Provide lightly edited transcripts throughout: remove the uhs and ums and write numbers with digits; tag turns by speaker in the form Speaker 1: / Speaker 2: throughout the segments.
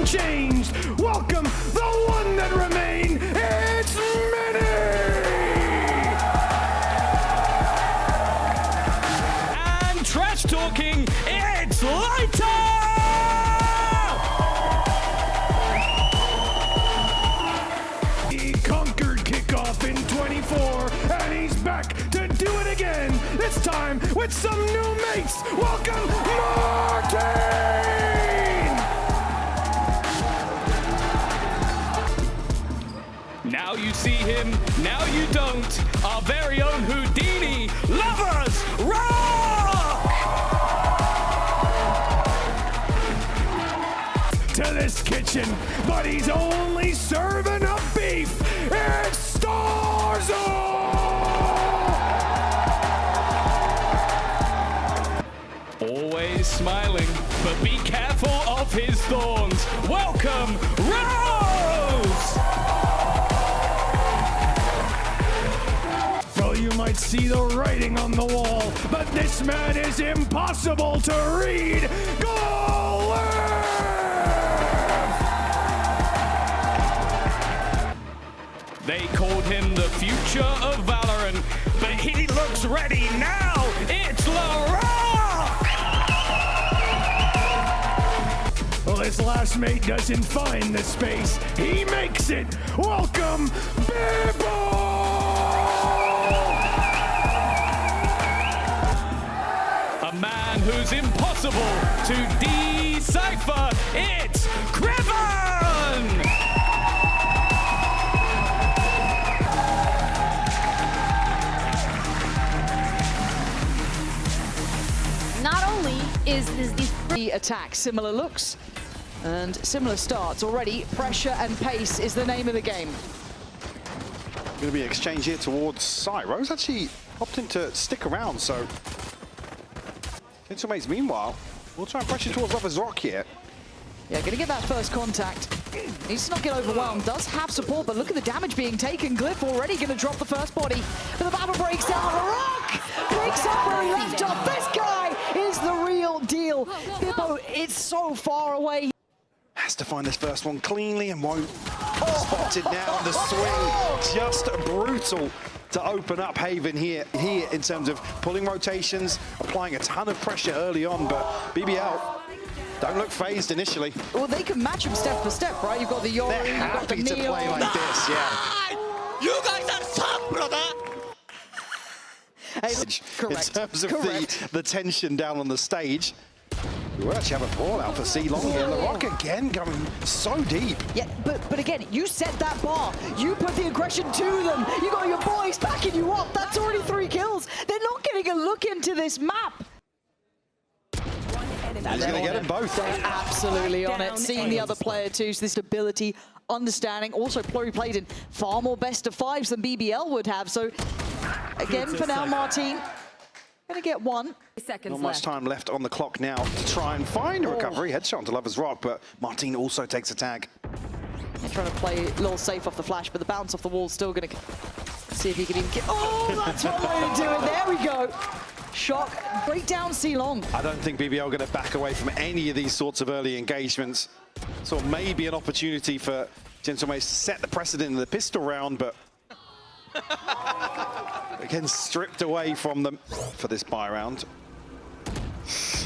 Speaker 1: unchanged. Welcome the one that remained. It's Mini!
Speaker 2: And trash talking, it's Lighter!
Speaker 1: He conquered kickoff in 24, and he's back to do it again. This time with some new mates. Welcome, Martin!
Speaker 2: Now you see him, now you don't. Our very own Houdini, lovers, rock!
Speaker 1: To this kitchen, but he's only serving up beef. It's Starzo!
Speaker 2: Always smiling, but be careful of his thorns. Welcome, Rose!
Speaker 1: Well, you might see the writing on the wall, but this man is impossible to read. Goal!
Speaker 2: They called him the future of Valorant, but he looks ready now. It's LaRock!
Speaker 1: Well, his last mate doesn't find the space. He makes it. Welcome, BBL!
Speaker 2: A man who's impossible to decipher. It's Creven!
Speaker 3: Not only is the attack similar looks and similar starts already, pressure and pace is the name of the game.
Speaker 4: Going to be an exchange here towards side. Rose actually opting to stick around, so Gentleman's meanwhile will try and pressure towards Lovers Rock here.
Speaker 3: Yeah, gonna get that first contact. Needs to not get overwhelmed. Does have support, but look at the damage being taken. Glyph already gonna drop the first body. But the battle breaks down. Rock picks up where he left off. This guy is the real deal. Bibbo, it's so far away.
Speaker 4: Has to find this first one cleanly and won't. Spotted now on the swing. Just brutal to open up Haven here in terms of pulling rotations, applying a ton of pressure early on, but BBL don't look phased initially.
Speaker 3: Well, they can match him step for step, right? You've got the Yori,
Speaker 4: They're
Speaker 3: you've got the
Speaker 4: happy to
Speaker 3: Neon.
Speaker 4: play like this, yeah.
Speaker 5: You guys are tough, brother!
Speaker 3: Hey, correct.
Speaker 4: In terms of
Speaker 3: correct.
Speaker 4: the tension down on the stage, we will actually have a ball out for C-Long here. LaRock again going so deep.
Speaker 3: Yeah, but again, you set that bar. You put the aggression to them. You got your boys backing you up. That's already 3 kills. They're not getting a look into this map.
Speaker 4: He's going to get them both.
Speaker 3: They're absolutely on it. Seeing the other player too, so this stability, understanding. Also, Pluri played in far more best of 5s than BBL would have. So, again, for now, Martin gonna get 1.
Speaker 4: Not much time left on the clock now to try and find a recovery. Headshot onto Lovers Rock, but Martin also takes a tag.
Speaker 3: They're trying to play a little safe off the flash, but the bounce off the wall is still gonna see if he can even get. Oh, that's one way to do it. There we go. Shock, break down C-Long.
Speaker 4: I don't think BBL are going to back away from any of these sorts of early engagements. So maybe an opportunity for Gentleman to set the precedent in the pistol round, but again stripped away from them for this buy round.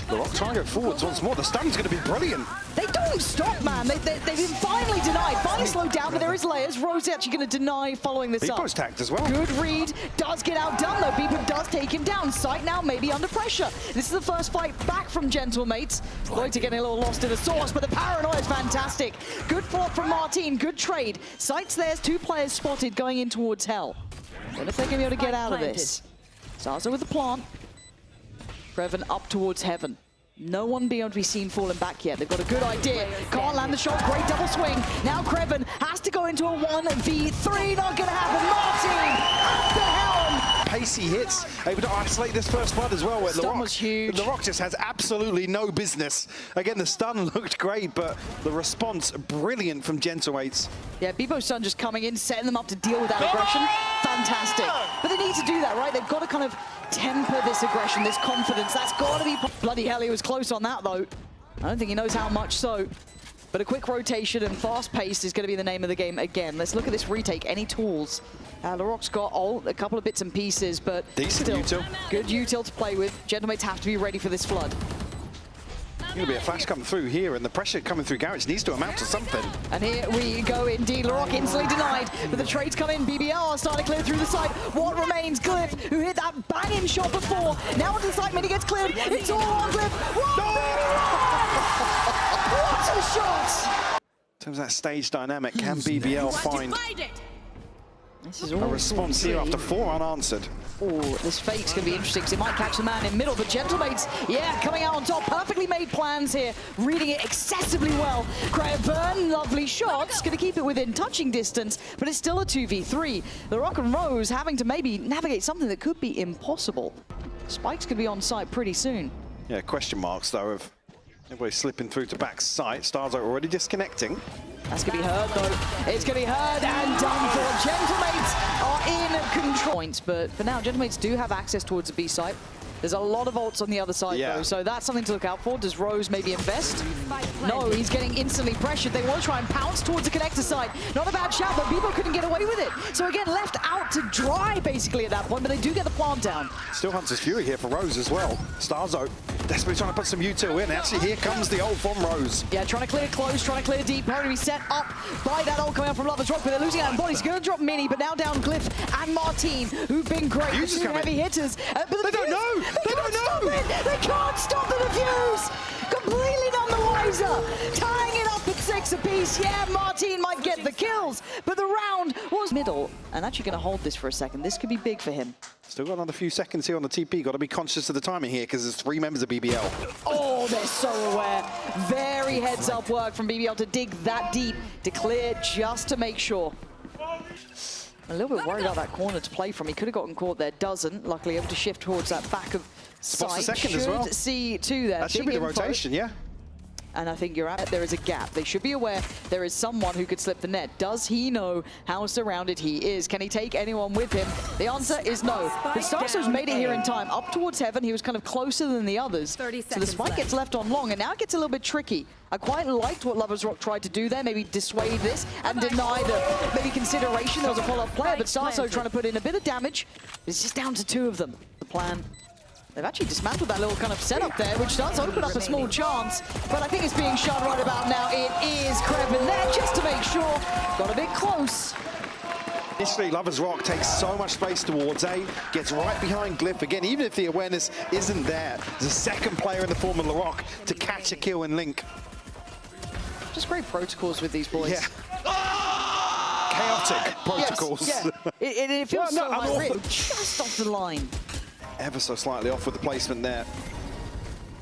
Speaker 4: LaRock trying to go forwards once more. The stun's going to be brilliant.
Speaker 3: They don't stop, man. They've been finally denied, finally slowed down, but there is layers. Rose actually going to deny following this up.
Speaker 4: Bebo's tagged as well.
Speaker 3: Good read. Does get outdone, though. Bebo does take him down. Sight now maybe under pressure. This is the first fight back from Gentlemates. Loiter getting a little lost in the sauce, but the paranoia is fantastic. Good fought from Martin. Good trade. Sight's there's 2 players spotted going in towards Hell. Don't know if they're going to be able to get out of this. Zaza with the plant. Creven up towards Heaven. No one being able to be seen falling back yet. They've got a good idea. Can't land the shot. Great double swing. Now Creven has to go into a 1v3. Not going to happen. Martin at the helm.
Speaker 4: Pacey hits, able to isolate this first blood as well. Where
Speaker 3: Stun was huge.
Speaker 4: LaRock just has absolutely no business. Again, the stun looked great, but the response brilliant from Gentlemates.
Speaker 3: Yeah, Bebo's stun just coming in, setting them up to deal with that aggression. Fantastic. But they need to do that, right? They've got to kind of temper this aggression, this confidence. That's got to be... Bloody hell, he was close on that, though. I don't think he knows how much so. But a quick rotation and fast-paced is going to be the name of the game again. Let's look at this retake. Any tools? LaRock's got ult, a couple of bits and pieces, but
Speaker 4: decent
Speaker 3: still
Speaker 4: util.
Speaker 3: Good util to play with. Gentlemates have to be ready for this flood.
Speaker 4: Going to be a flash coming through here, and the pressure coming through Garage needs to amount to something.
Speaker 3: And here we go indeed. LaRock instantly denied, but the trades come in. BBL are starting to clear through the side. What remains? Glyph, who hit that banging shot before. Now onto the side, Mini gets cleared. It's all on Glyph. What a shot!
Speaker 4: In terms of that stage dynamic, can BBL find
Speaker 3: This is
Speaker 4: a
Speaker 3: all
Speaker 4: response here after 4 unanswered?
Speaker 3: Oh, this fake's going to be interesting because it might catch the man in middle, but Gentlemates, yeah, coming out on top. Perfectly made plans here, reading it excessively well. Burn, lovely shots, going to keep it within touching distance, but it's still a 2v3. LaRock and Rose having to maybe navigate something that could be impossible. Spike's going to be on site pretty soon.
Speaker 4: Yeah, question marks though of everybody slipping through to back site. Stars are already disconnecting.
Speaker 3: That's going to be heard, though. It's going to be heard and done for. Gentlemates are in control. Points, but for now, Gentlemates do have access towards the B site. There's a lot of ults on the other side, though, so that's something to look out for. Does Rose maybe invest? No, he's getting instantly pressured. They want to try and pounce towards the connector side. Not a bad shout, but Bebo couldn't get away with it. So again, left out to dry, basically, at that point, but they do get the plant down.
Speaker 4: Still Hunter's Fury here for Rose as well. Starzo desperately trying to put some util in. Actually, here comes the ult from Rose.
Speaker 3: Yeah, trying to clear close, trying to clear deep. Probably be set up by that ult coming out from Lover's Rock, but they're losing out on bodies. Going to drop Mini, but now down Glyph and Martine, who've been great.
Speaker 4: Fuse is coming.
Speaker 3: Heavy hitters. But
Speaker 4: They don't know! They don't know!
Speaker 3: They can't stop the defuse! Completely none the wiser! Tying it up at 6 apiece. Yeah, Martine might get the kills, but the round was middle. And actually going to hold this for a second. This could be big for him.
Speaker 4: Still got another few seconds here on the TP. Got to be conscious of the timing here because there's 3 members of BBL.
Speaker 3: Oh, they're so aware. Very heads-up work from BBL to dig that deep, to clear just to make sure. A little bit worried about that corner to play from. He could have gotten caught there. Doesn't. Luckily, able to shift towards that back of
Speaker 4: Spots the
Speaker 3: sight.
Speaker 4: second as well.
Speaker 3: Should see 2 there.
Speaker 4: That should be the rotation, yeah.
Speaker 3: And I think you're right. There is a gap. They should be aware there is someone who could slip the net. Does he know how surrounded he is? Can he take anyone with him? The answer is no. But Starso's made it here in time. Up towards heaven, he was kind of closer than the others. So the spike gets left on long, and now it gets a little bit tricky. I quite liked what Lover's Rock tried to do there, maybe dissuade this and deny the maybe consideration. There was a follow-up player, but Starso trying to put in a bit of damage. It's just down to 2 of them. The plan. They've actually dismantled that little kind of setup there, which does open up a small chance. But I think it's being shot right about now. It is Krebin there just to make sure. Got a bit close.
Speaker 4: Initially, Lover's Rock takes so much space towards A, gets right behind Glyph again, even if the awareness isn't there. There's a second player in the form of LaRock to catch a kill and link.
Speaker 3: Just great protocols with these boys.
Speaker 4: Yeah. Chaotic protocols.
Speaker 3: Yes, yeah. It feels
Speaker 4: Well, no,
Speaker 3: so
Speaker 4: I'm
Speaker 3: like
Speaker 4: off.
Speaker 3: just off the line.
Speaker 4: Ever so slightly off with the placement there.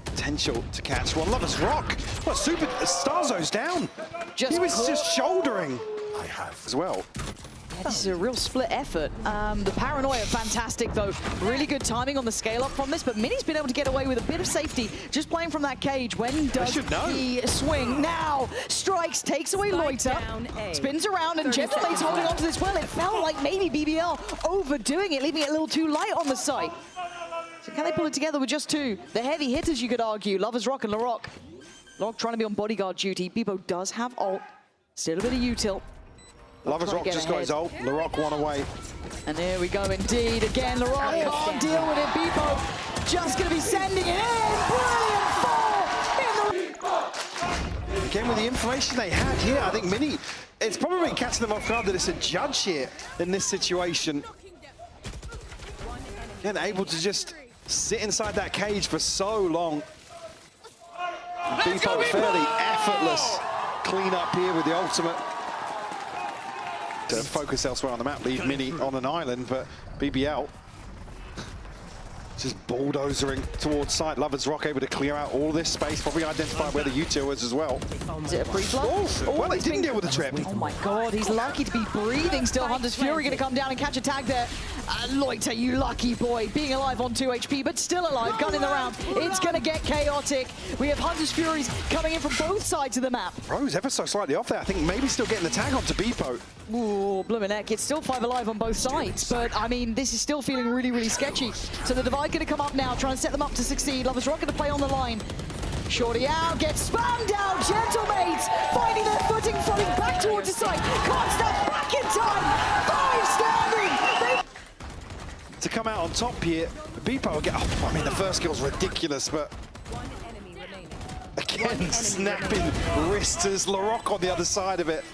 Speaker 4: Potential to catch one. Lover's Rock. What, super Starzo's down. He was just shouldering. I have as well.
Speaker 3: Yeah, this is a real split effort. The paranoia, fantastic though. Really good timing on the scale up from this, but Mini's been able to get away with a bit of safety just playing from that cage. When does he swing? Now strikes, takes away Loiter, spins around, and Gentlemate's holding on to this well. It felt like maybe BBL overdoing it, leaving it a little too light on the site. So can they pull it together with just 2? The heavy hitters, you could argue. Lover's Rock and LaRock. LaRock trying to be on bodyguard duty. Bebo does have ult. Still a bit of util.
Speaker 4: Lover's Rock just got his ult. LaRock one away.
Speaker 3: And here we go indeed. Again, LaRock can't deal with it. Bebo just going to be sending it in. Brilliant fall!
Speaker 4: Again, with the information they had here, I think Mini, it's probably catching them off guard that it's a judge here in this situation. Again, able to just sit inside that cage for so long. Bebo fairly effortless clean up here with the ultimate. To focus elsewhere on the map, leave Mini on an island, but BBL just bulldozering towards site. Lover's Rock able to clear out all this space, probably identify where the util was as well.
Speaker 3: Is it a pre-flood?
Speaker 4: Oh, well, it didn't deal with the trip.
Speaker 3: Oh my god, he's lucky to be breathing still. Hunter's Fury going to come down and catch a tag there. Loiter, you lucky boy, being alive on 2 HP, but still alive, gun in the round. It's going to get chaotic. We have Hunter's Furies coming in from both sides of the map.
Speaker 4: Rose ever so slightly off there. I think maybe still getting the tag onto Bebo.
Speaker 3: Ooh, blooming heck. It's still 5 alive on both sides, but I mean, this is still feeling really, really sketchy. So the divide going to come up now, trying to set them up to succeed. Lover's Rock going to play on the line. Shorty out, gets spammed out. Gentlemates into sight. Can't snap back in time. 5 standing.
Speaker 4: To come out on top here, Beepo will get. Oh, I mean, the first kill's ridiculous, but again, snapping wrists as LaRock on the other side of it.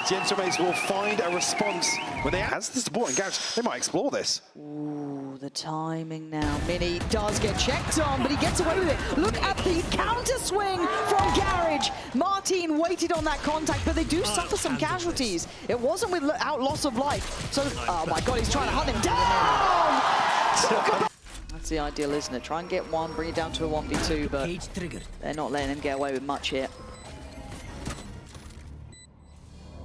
Speaker 4: Gentlemates will find a response when they has the support and Garage. They might explore this.
Speaker 3: Ooh, the timing now. Mini does get checked on, but he gets away with it. Look at the counter swing from Garage. Martin waited on that contact, but they do suffer some casualties. It wasn't without loss of life. So, oh my God, he's trying to hunt him down. That's the ideal, isn't it? Try and get one, bring it down to a 1v2, but they're not letting him get away with much here.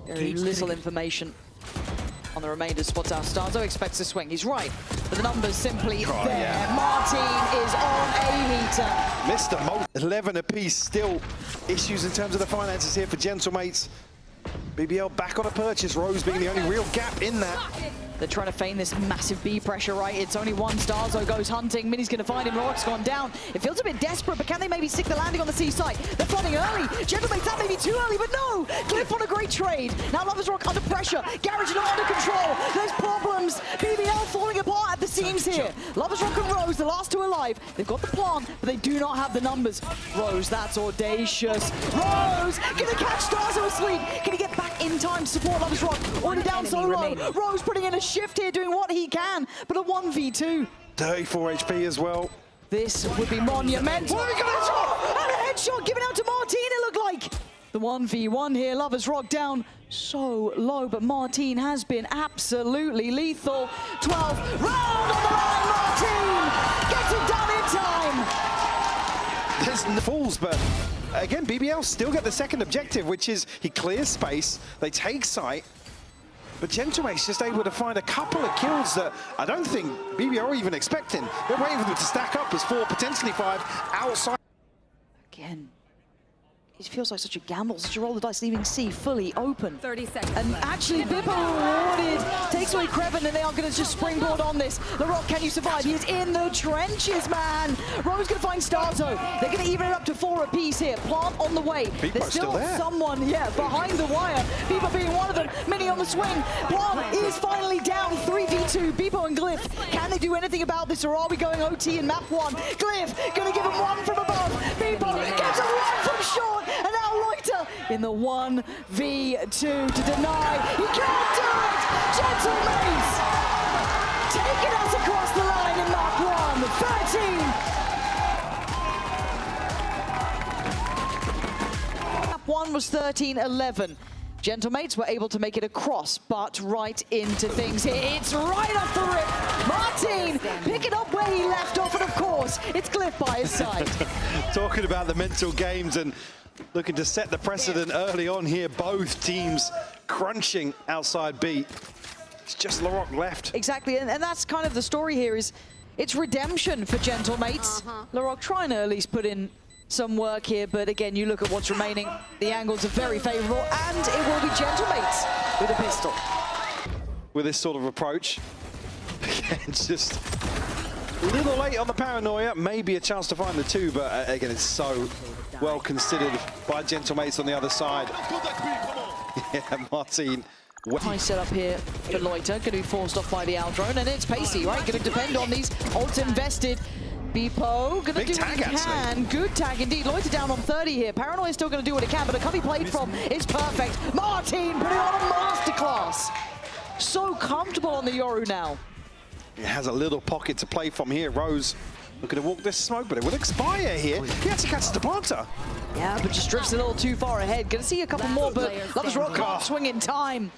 Speaker 3: Very little information on the remainder spots out. Starzo expects to swing. He's right, but the numbers simply there. Yeah. Martin is on a heater.
Speaker 4: Missed them all. 11 apiece. Still issues in terms of the finances here for Gentlemates. BBL back on a purchase. Rose being the only real gap in that.
Speaker 3: They're trying to feign this massive B pressure, right? It's only one. Starzo goes hunting. Mini's going to find him. Lorik's gone down. It feels a bit desperate, but can they maybe stick the landing on the C site? They're flooding early. Gentlemates, that may be too early, but no! Glyph on a great trade. Now Lovers Rock under pressure. Garage not under control. There's problems. BBL falling apart at the seams here. Lovers Rock and Rose, the last two alive. They've got the plant, but they do not have the numbers. Rose, that's audacious. Rose, gonna catch Starzo asleep. Can he get back in time to support Lovers Rock? Already down so low. Rose putting in a shift here, doing what he can, but a 1v2.
Speaker 4: 34 HP as well.
Speaker 3: This would be monumental. And a headshot given out to Martin, it looked like. The 1v1 here, Lovers Rock down so low, but Martin has been absolutely lethal. 12 round on the line, Martin gets it done in time.
Speaker 4: There's no fools, but again, BBL still get the second objective, which is he clears space, they take sight, but Gentlemate's just able to find a couple of kills that I don't think BBL are even expecting. They're waiting for them to stack up as 4, potentially 5, outside.
Speaker 3: Again, it feels like such a gamble, such a roll of the dice, leaving C fully open.
Speaker 6: 30 seconds
Speaker 3: and
Speaker 6: left.
Speaker 3: actually, Bippo rewarded, takes away Kreven, and they are going to just springboard on this. LaRock, can you survive? He is in the trenches, man. Rose going to find Starzo. They're going to even it up to 4 apiece here. Plant on the way. There's still someone, behind the wire. Bippo being one of them. Mini on the swing. Plant is finally down. 3v2. Bippo and Glyph. Can they do anything about this, or are we going OT in map 1? Glyph going to give him one from above. Bippo gets a one from short. And now Loiter in the 1v2 to deny. He can't do it! Gentlemates taking us across the line in map 1. 13. Map 1 was 13-11. Gentlemates were able to make it across, but right into things here. It's right off the rip. Martin picking up where he left off, and of course, it's Glyph by his side.
Speaker 4: Talking about the mental games and looking to set the precedent early on here. Both teams crunching outside B. It's just LaRock left.
Speaker 3: Exactly, and that's kind of the story here, is it's redemption for Gentlemates. LaRock trying to at least put in some work here, but again, you look at what's remaining, the angles are very favorable, and it will be Gentlemates with a pistol.
Speaker 4: With this sort of approach, again, just a little late on the paranoia, maybe a chance to find the 2, but again, it's so well considered by Gentlemates on the other side. Yeah, Martin.
Speaker 3: High setup here for Loiter, going to be forced off by the Owl drone, and it's pacey, right? Going to depend on these ults invested. Bippo going to do what he can. Good tag indeed. Loiter down on 30 here. Paranoia still going to do what it can, but the cup he played from is perfect. Martin putting on a masterclass. So comfortable on the Yoru now.
Speaker 4: He has a little pocket to play from here. Rose looking to walk this smoke, but it will expire here. He has to catch the planter.
Speaker 3: Yeah, but just drifts a little too far ahead. Gonna see a couple more, but Lovers Rock can't swing in time.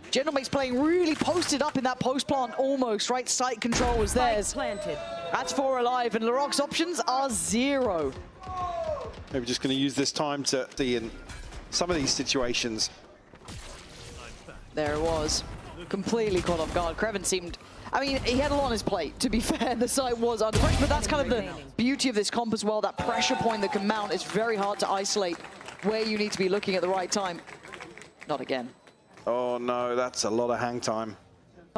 Speaker 3: Gentlemates playing really posted up in that post plant almost, right? Site control was theirs. That's 4 alive, and LaRock's options are 0.
Speaker 4: Maybe just going to use this time to see in some of these situations.
Speaker 3: There it was. Completely caught off guard. Kreven seemed, I mean, he had a lot on his plate, to be fair. The site was under pressure, but that's kind of the beauty of this comp as well. That pressure point that can mount is very hard to isolate where you need to be looking at the right time. Not again.
Speaker 4: Oh no, that's a lot of hang time.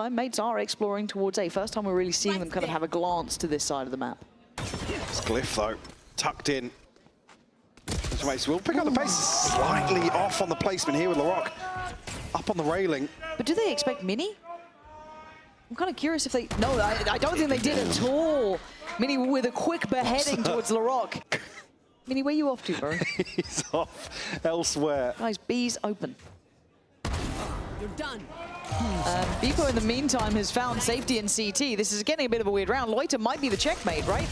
Speaker 3: Mates are exploring towards A. First time we're really seeing them kind of have a glance to this side of the map.
Speaker 4: It's Glyph though, tucked in. Gentle Mates will pick up the pace. Slightly off on the placement here with LaRock. Up on the railing.
Speaker 3: But do they expect Mini? I'm kind of curious if they... No, I don't think they did at all. Mini with a quick beheading towards LaRock. Mini, where you off to, bro?
Speaker 4: He's off elsewhere.
Speaker 3: Guys, B's open.
Speaker 6: You're done.
Speaker 3: Bipo, in the meantime, has found safety in CT. This is getting a bit of a weird round. Loiter might be the checkmate, right?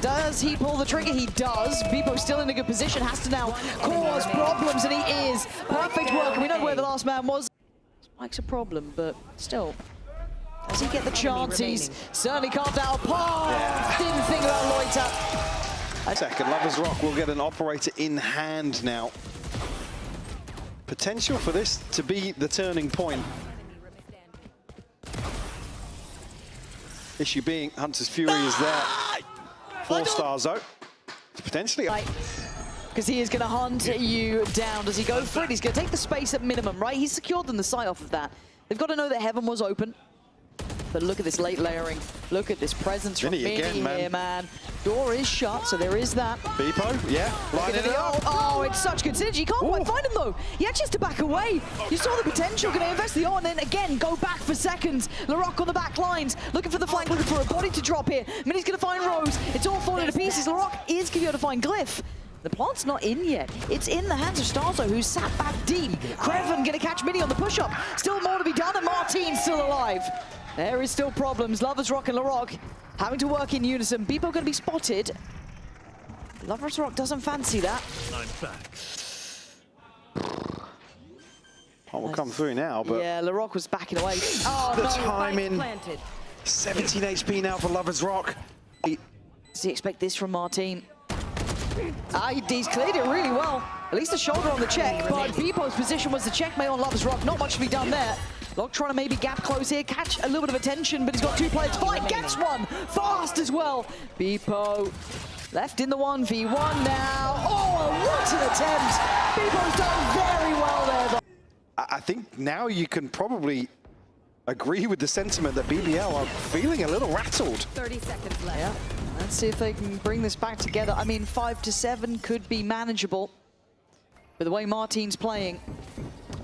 Speaker 3: Does he pull the trigger? He does. Bipo still in a good position, has to now cause problems, and he is. Perfect work. We know where the last man was. Spike's a problem, but still. Does he get the chance? He's certainly carved out a path. Didn't think about Loiter.
Speaker 4: Second, Lovers Rock will get an operator in hand now. Potential for this to be the turning point. Issue being Hunter's Fury is there. 4 stars though. Potentially.
Speaker 3: Because he is going to hunt you down. Does he go for it? He's going to take the space at minimum, right? He's secured them the sight off of that. They've got to know that Heaven was open. But look at this late layering. Look at this presence from Mini here, man. Door is shut, so there is that.
Speaker 4: Bipo, yeah, lining it up.
Speaker 3: Oh, it's such good synergy. You can't quite find him, though. He actually has to back away. You saw the potential. Going to invest the and then again go back for seconds. LaRock on the back lines, looking for the flank, looking for a body to drop here. Mini's going to find Rose. It's all falling to pieces. LaRock is going to be able to find Glyph. The plant's not in yet. It's in the hands of Starzo, who's sat back deep. Kreven going to catch Mini on the push-up. Still more to be done, and Martin's still alive. There is still problems. Lovers Rock and LaRock having to work in unison. Bipo going to be spotted. Lovers Rock doesn't fancy that.
Speaker 4: Will come through now, but
Speaker 3: yeah, LaRock was backing away. Oh,
Speaker 4: the
Speaker 3: no.
Speaker 4: timing. 17 HP now for Lovers Rock.
Speaker 3: Does he expect this from Martin? He's cleared it really well. At least the shoulder on the check, but Bipo's position was the checkmate on Lovers Rock. Not much to be done there. Lock trying to maybe gap close here, catch a little bit of attention, but he's got 2 players to fight. Gets one fast as well. Bipo left in the 1v1 now. Oh, what an attempt. Bipo's done very well there, though.
Speaker 4: I think now you can probably agree with the sentiment that BBL are feeling a little rattled.
Speaker 6: 30 seconds left.
Speaker 3: Yeah, let's see if they can bring this back together. I mean, 5-7 could be manageable, but the way Martin's playing,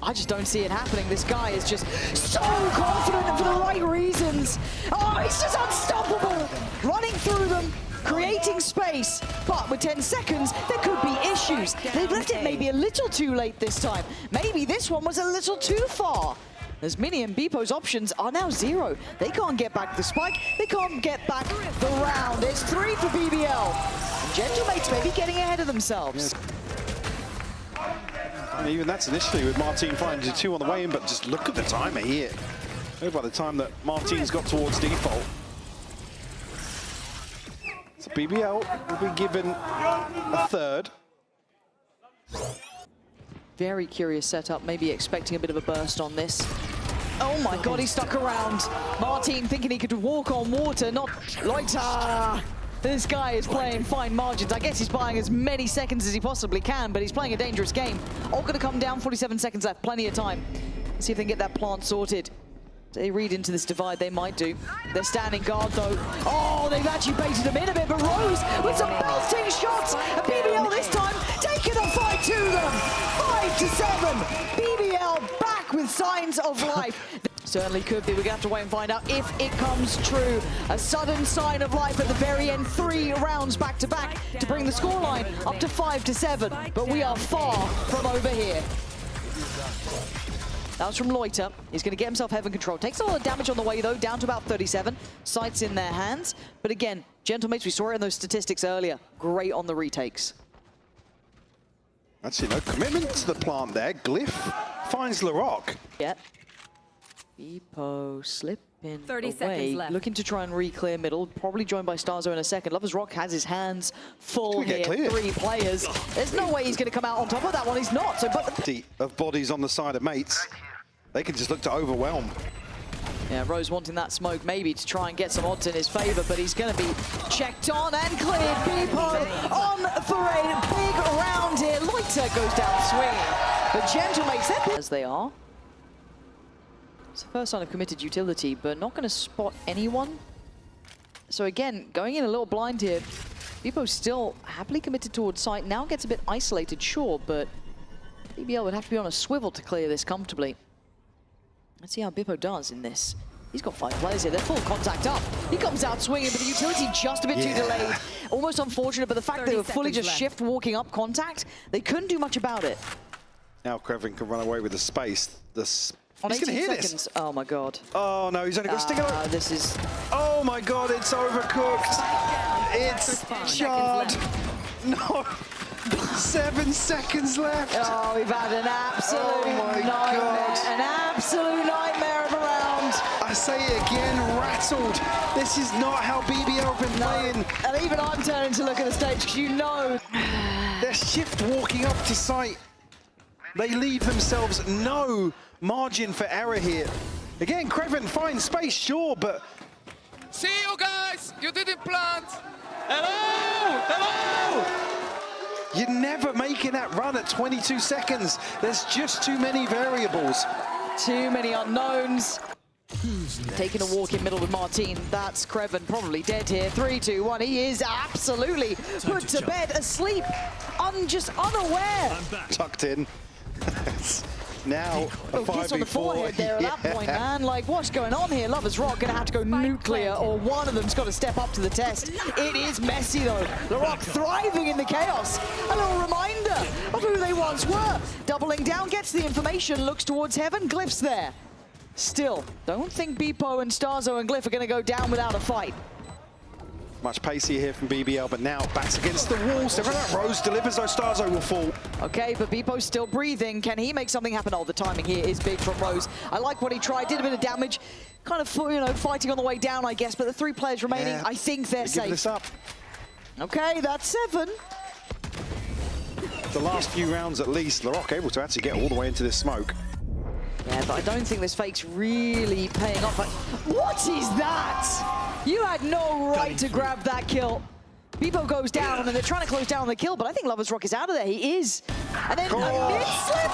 Speaker 3: I just don't see it happening. This guy is just so confident and for the right reasons. Oh, he's just unstoppable. Running through them, creating space. But with 10 seconds, there could be issues. They've left it maybe a little too late this time. Maybe this one was a little too far. As Mini and Bipo's options are now 0. They can't get back the spike. They can't get back the round. It's 3 for BBL. And Gentle Mates maybe getting ahead of themselves.
Speaker 4: And even that's initially with Martin finding 2 on the way in, but just look at the timer here. By the time that Martin's got towards default. So BBL will be given a 3rd.
Speaker 3: Very curious setup, maybe expecting a bit of a burst on this. Oh my god, he stuck around. Martin thinking he could walk on water, not Loiter. This guy is playing fine margins. I guess he's buying as many seconds as he possibly can, but he's playing a dangerous game. All gonna come down, 47 seconds left, plenty of time. Let's see if they can get that plant sorted. They read into this divide, they might do. They're standing guard though. Oh, they've actually baited him in a bit, but Rose with some belting shots. And BBL this time taking the fight to them. 5-7. BBL back with signs of life. Certainly could be. We're gonna have to wait and find out if it comes true. A sudden sign of life at the very end. 3 rounds back to back to bring the scoreline up to 5-7. But we are far from over here. That was from Loiter. He's going to get himself Heaven control. Takes a lot of damage on the way, though, down to about 37. Sights in their hands. But again, Gentle Mates, we saw it in those statistics earlier. Great on the retakes.
Speaker 4: Actually, no commitment to the plant there. Glyph finds LaRock.
Speaker 3: Yeah. Bipo slipping
Speaker 6: 30
Speaker 3: away.
Speaker 6: seconds left.
Speaker 3: Looking to try and re-clear middle. Probably joined by Starzo in a second. Lovers Rock has his hands full here. 3 players. There's no way he's going to come out on top of that one. He's not. So, but
Speaker 4: of bodies on the side of Mates. They can just look to overwhelm.
Speaker 3: Yeah, Rose wanting that smoke maybe to try and get some odds in his favor, but he's going to be checked on and cleared. Bipo on for a big round here. Loiter goes down swinging. But Gentle Mates, as they are. It's the first sign of committed utility, but not going to spot anyone. So again, going in a little blind here. Bipo still happily committed towards site. Now gets a bit isolated, sure, but BBL would have to be on a swivel to clear this comfortably. Let's see how Bipo does in this. He's got 5 players here. They're full contact up. He comes out swinging, but the utility just a bit too delayed. Almost unfortunate, but the fact they were fully just shift walking up contact, they couldn't do much about it.
Speaker 4: Now Krevin can run away with the space. He's
Speaker 3: On
Speaker 4: going to
Speaker 3: 18
Speaker 4: hear
Speaker 3: seconds.
Speaker 4: this.
Speaker 3: Oh my god.
Speaker 4: Oh no, he's only got to stick it out.
Speaker 3: This is...
Speaker 4: Oh my god, it's overcooked. It's charred. No. 7 seconds left.
Speaker 3: Oh, we've had an absolute nightmare. An absolute nightmare of a round.
Speaker 4: I say it again, rattled. This is not how BBL have been playing.
Speaker 3: And even I'm turning to look at the stage because you know.
Speaker 4: They're shift walking up to site. They leave themselves no margin for error here. Again, Krevin finds space, sure, but...
Speaker 5: See you guys! You didn't plant!
Speaker 2: Hello! Hello!
Speaker 4: You're never making that run at 22 seconds. There's just too many variables.
Speaker 3: Too many unknowns. Taking a walk in middle with Martin. That's Krevin probably dead here. 3, 2, 1. He is absolutely put to bed, asleep, just unaware.
Speaker 4: Tucked in. Now a
Speaker 3: Kiss on the
Speaker 4: 5v4.
Speaker 3: forehead there at that point, man. Like, what's going on here? Lovers Rock gonna have to go nuclear, or one of them's got to step up to the test. It is messy though. LaRock thriving in the chaos. A little reminder of who they once were. Doubling down, gets the information, looks towards heaven. Glyph's there. Still, don't think Bipo and Starzo and Glyph are gonna go down without a fight.
Speaker 4: Much pacier here from BBL, but now backs against the wall. So that Rose delivers, though Starzo will fall.
Speaker 3: Okay, but Bipo's still breathing. Can he make something happen? Oh, the timing here is big from Rose. I like what he tried, did a bit of damage. Kind of, you know, fighting on the way down, I guess, but the 3 players remaining, I think they're safe.
Speaker 4: This up.
Speaker 3: Okay, that's 7.
Speaker 4: The last few rounds at least, LaRock able to actually get all the way into this smoke.
Speaker 3: Yeah, but I don't think this fake's really paying off. What is that? You had no right to grab that kill. Bipo goes down, and they're trying to close down on the kill, but I think Lovers Rock is out of there. He is. And then a mid-slip.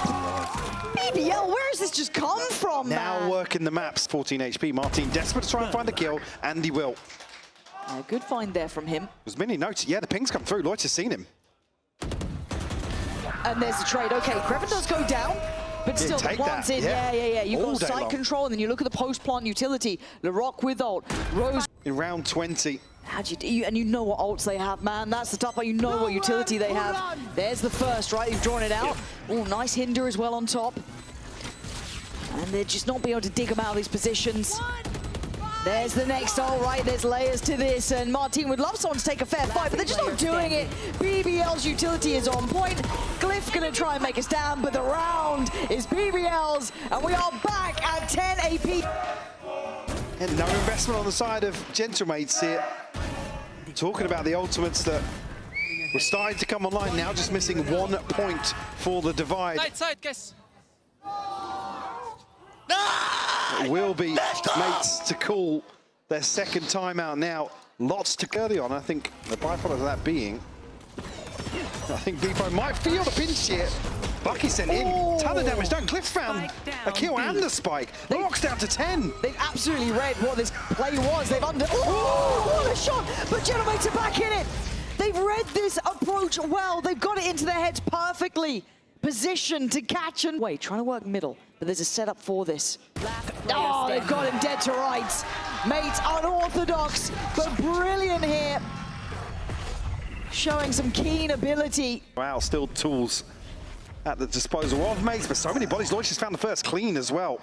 Speaker 3: BBL, where has this just come from,
Speaker 4: Now
Speaker 3: man?
Speaker 4: working the maps, 14 HP. Martin desperate to try and find the kill, and he will.
Speaker 3: Good find there from him.
Speaker 4: There's many notes. Yeah, the ping's come through. Lloyd's seen him.
Speaker 3: And there's the trade. Okay, Krevin does go down. But still, the plant's in. Yeah. You've got side control, and then you look at the post-plant utility. LaRock with ult. Rose.
Speaker 4: In round 20.
Speaker 3: How'd you do? And you know what ults they have, man. That's the tough part. You know what utility they have. There's the first, right? You've drawn it out. Oh, nice hinder as well on top. And they're just not being able to dig them out of these positions. There's the next ult, right? There's layers to this, and Martin would love someone to take a fair fight, but they're just not doing it. BBL's utility is on point. Glyph gonna try and make a stand, but the round is BBL's, and we are back at 10 AP.
Speaker 4: And no investment on the side of Gentlemates here. Talking about the ultimates that were starting to come online, now just missing 1 point for the divide.
Speaker 5: Side, guys.
Speaker 4: It will be mates to call their second timeout now. Lots to early on. I think the byproduct of that being, I think Bipo might feel the pinch here. Bucky sent in, ton of damage done. Cliff found a kill and the spike. The Rock's down to 10.
Speaker 3: They've absolutely read what this play was. They've what a shot! But Gentlemates are back in it. They've read this approach well. They've got it into their heads perfectly. Positioned to catch and wait, trying to work middle, but there's a setup for this. Oh, they've got him dead to rights. Mates, unorthodox, but brilliant here. Showing some keen ability.
Speaker 4: Wow, still tools at the disposal of mates, but so many bodies. Lloyd just found the first clean as well.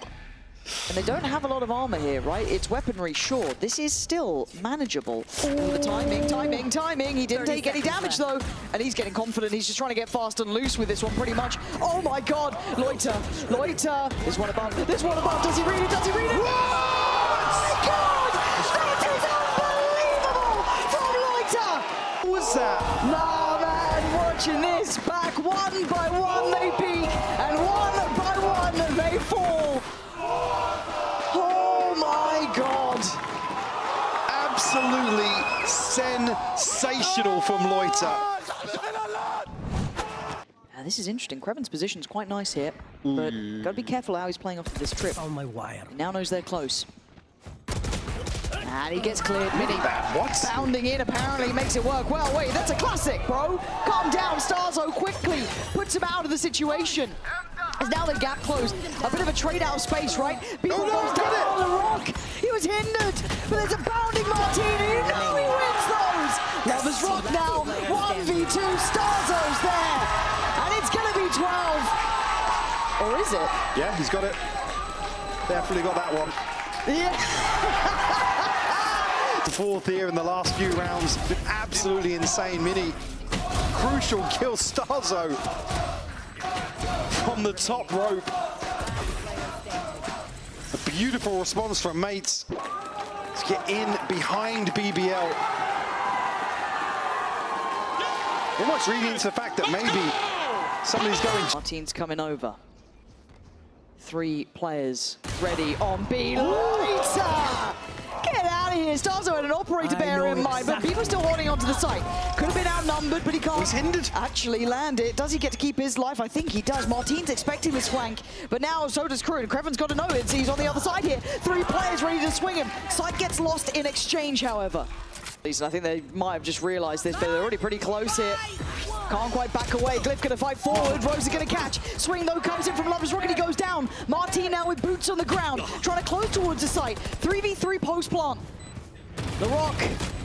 Speaker 3: And they don't have a lot of armor here, right? It's weaponry, sure. This is still manageable. Ooh, the timing. He didn't take any damage, though. And he's getting confident. He's just trying to get fast and loose with this one, pretty much. Oh, my God. Loiter. There's one above. Does he read it? Oh, my God! That is unbelievable from Loiter!
Speaker 4: What was that?
Speaker 3: Nah, man, watching this. Back 1 by 1, they peak. And 1 by 1, they fall. Oh my God!
Speaker 4: Absolutely sensational from Loiter.
Speaker 3: This is interesting. Krevin's position's quite nice here, but gotta be careful how he's playing off of this trip.
Speaker 7: On my wire.
Speaker 3: He now knows they're close. And he gets cleared. Mini
Speaker 4: What?
Speaker 3: bounding in, apparently makes it work well. Wait, that's a classic, bro. Calm down. Starzo quickly puts him out of the situation. As now the gap closed. A bit of a trade out of space, right? People goes down on the rock. He was hindered, but there's a bounding Martini. You know he wins those. Lovers Rock now. 1v2. Starzo's there. And it's going to be 12. Or is it?
Speaker 4: Yeah, he's got it. Definitely got that one.
Speaker 3: Yeah.
Speaker 4: The fourth here in the last few rounds. Been absolutely insane. Mini. Crucial kill Starzo from the top rope. A beautiful response from mates to get in behind BBL. Almost reading into the fact that maybe somebody's going.
Speaker 3: Martin's coming over. 3 players ready on B. Later! Get out of here. Starzo had an operator bear in mind, but people still holding onto the site. Could have been outnumbered, but he can't
Speaker 4: He's hindered.
Speaker 3: actually land it. Does he get to keep his life? I think he does. Martin's expecting this flank, but now so does Crew. Creven's got to know it. He's on the other side here. 3 players ready to swing him. Site gets lost in exchange, however. I think they might have just realized this, but they're already pretty close here. Can't quite back away. Glyph gonna fight forward. Rose is gonna catch. Swing though comes in from Lovers Rock and he goes down. Martin now with boots on the ground, trying to close towards the site. 3v3 post plant. The Rock,